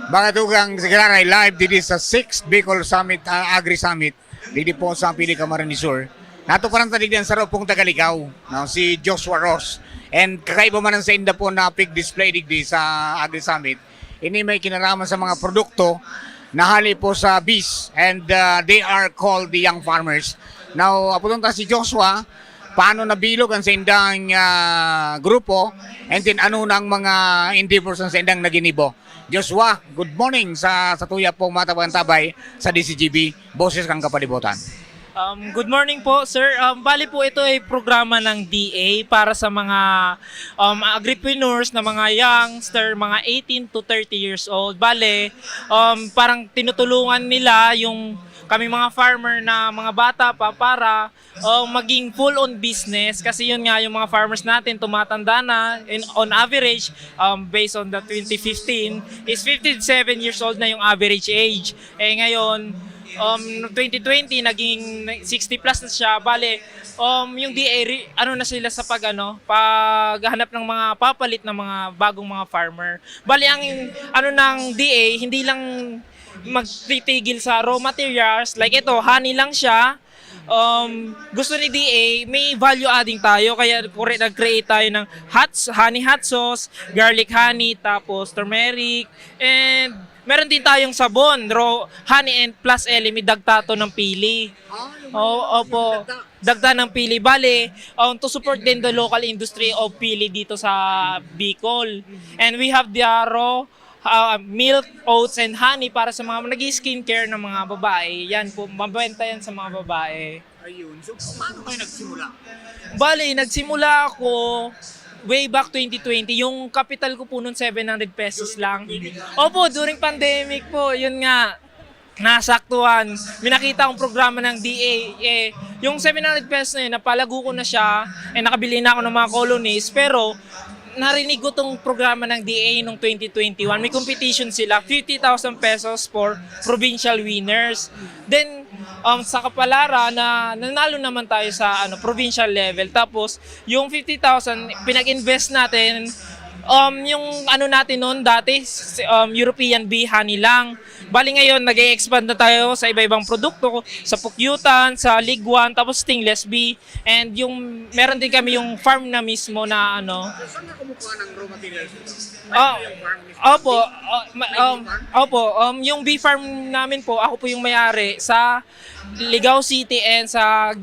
Mga tugang, sigararay live dito sa 6th Bicol Summit, Agri Summit, dito po sa Pili Camarines Sur. Nato parang taligdan sa ropong Tagaligaw, si Joshua Ross. And kakaiba man sa inda po na pig display digdi sa Agri Summit, ini may kinalaman sa mga produkto na hali po sa bees, and they are called the young farmers. Now, aputong ta si Joshua, paano nabilog ang sa indang grupo, and then ano ng mga endeavors ang sa indang naginibo. Joshua, good morning sa tuya pong matabang-tabay sa DCGB, boses kang kapalibutan. Good morning po, sir. Bali po ito ay programa ng DA para sa mga agripreneurs na mga youngster, mga 18 to 30 years old. Bali, parang tinutulungan nila yung kami mga farmer na mga bata pa para maging full-on business kasi yun nga yung mga farmers natin tumatanda na on average based on the 2015 is 57 years old na yung average age. Ngayon noong 2020 naging 60 plus na siya. Bale, yung DA ano na sila sa paghahanap ng mga papalit ng mga bagong mga farmer. Bale, ang ano ng DA hindi lang magtitigil sa raw materials, like ito, honey lang siya. Gusto ni DA, may value adding tayo, kaya nag-create tayo ng honey hot sauce, garlic honey, tapos turmeric, and meron din tayong sabon, raw honey and plus may dagta to ng pili. Opo, dagta ng pili. Bale, to support din the local industry of pili dito sa Bicol. And we have the raw milk, oats, and honey para sa mga nag-skincare ng mga babae. Yan po, mabenta yan sa mga babae. Ayun. So, paano kayo nagsimula? Bale, nagsimula ako way back 2020. Yung capital ko po noon 700 pesos lang. Opo, during pandemic po. Yun nga, nasaktuhan. Minakita akong programa ng DA. Yung 700 pesos na yun, napalago ko na siya. Nakabili na ako ng mga colonies. Pero, narinig ko tong programa ng DA noong 2021. May competition sila, 50,000 pesos for provincial winners. Then, sa Kapalaran, nanalo naman tayo sa provincial level. Tapos, yung 50,000, pinag-invest natin. Yung natin noon dati, European bee honey lang. Bali ngayon, nag-expand na tayo sa iba-ibang produkto, sa pukyutan, sa liguan, tapos stainless bee. And yung, meron din kami yung farm na mismo na Saan na kumukuha ng raw materials ito? Yung bee farm namin po, ako po yung may-ari sa Ligao City and sa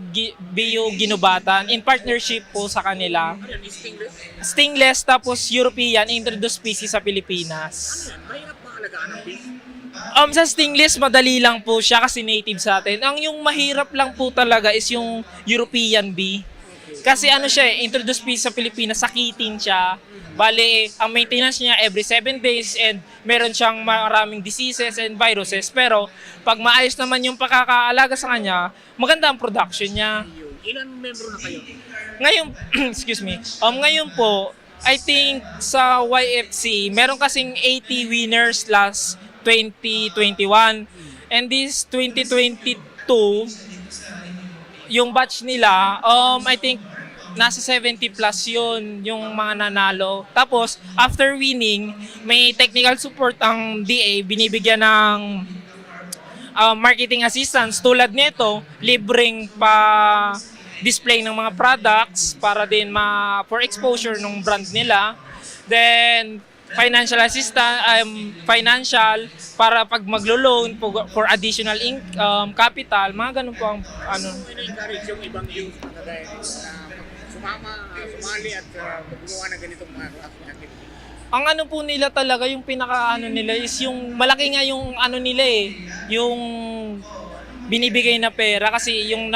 BU Ginubatan in partnership po sa kanila. Stainless tapos European, introduced species sa Pilipinas. Mahirap ba alagaan ng beef? Sa stainless, madali lang po siya kasi native sa atin. Ang yung mahirap lang po talaga is yung European bee. Kasi siya, introduced species sa Pilipinas, sakitin siya. Bale, ang maintenance niya every 7 days and meron siyang maraming diseases and viruses. Pero pag maayos naman yung pagkakaalaga sa kanya, maganda ang production niya. Ilan membro na kayo? Ngayon, excuse me, ngayon po, I think sa YFC, meron kasing 80 winners last 2021. And this 2022, yung batch nila, I think nasa 70 plus yun yung mga nanalo. Tapos, after winning, may technical support ang DA, binibigyan ng marketing assistance. Tulad nito, libreng pa display ng mga products para din for exposure ng brand nila. Then, financial assistance, financial para pag maglo-loan for additional capital, mga ganun po ang Ina-encourage yung ibang youth na kagaya sumali at gumawa ng ganitong mga activity. Ang po nila talaga, yung pinaka nila is yung malaki nga yung nila yung binibigay na pera kasi yung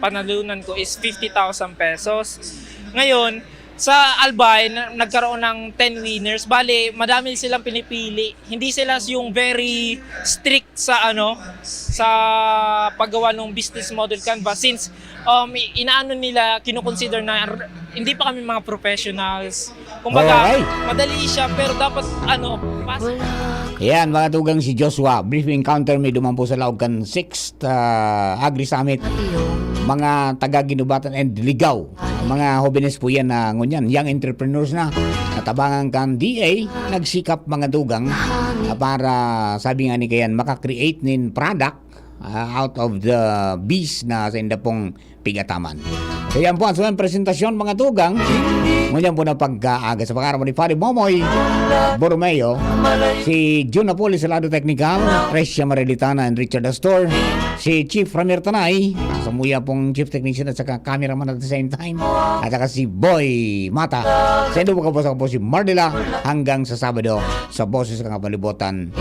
panalunan ko is 50,000 pesos. Ngayon, sa Albay, nagkaroon ng 10 winners. Bale, madami silang pinipili. Hindi sila yung very strict sa sa paggawa ng business model canvas since nila, kinukonsider na hindi pa kami mga professionals. Kumbaga, madali siya pero dapat Ayan, mga tugang si Joshua. Brief encounter may dumampo sa Laugan 6th Agri Summit. Mga taga-Ginubatan and Ligao. Mga hobenes po yan na ngunyan, young entrepreneurs na. Natabangan kan DA, nagsikap mga tugang para sabi nga ni kayan, makakreate nin product out of the bees na sa indapong pigataman. Kaya po ang suwang presentasyon mga tugang. Ngunyan po na pag-aaga sa pag-araw ni Fari Momoy Borromeo, si Jun Napoli sa Lado Technical, Resya Marilitana and Richard Astor, si Chief Ramir Tanay, samuya pong Chief Technician at saka cameraman at the same time, at saka si Boy Mata. Sa endo po po si Mardila hanggang sa Sabado sa Boses ng Kapalibutan.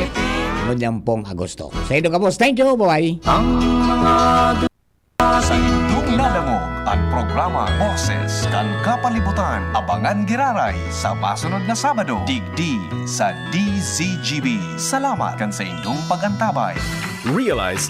Ngunyan pong Agosto. Sa endo ka po, thank you, bye-bye. Sa indong nadangog ang programa Boses kan Kapalibutan. Abangan giraray sa masunod na Sabado. Digdi sa DZGB. Salamat kan sa indong pagantabay. Realize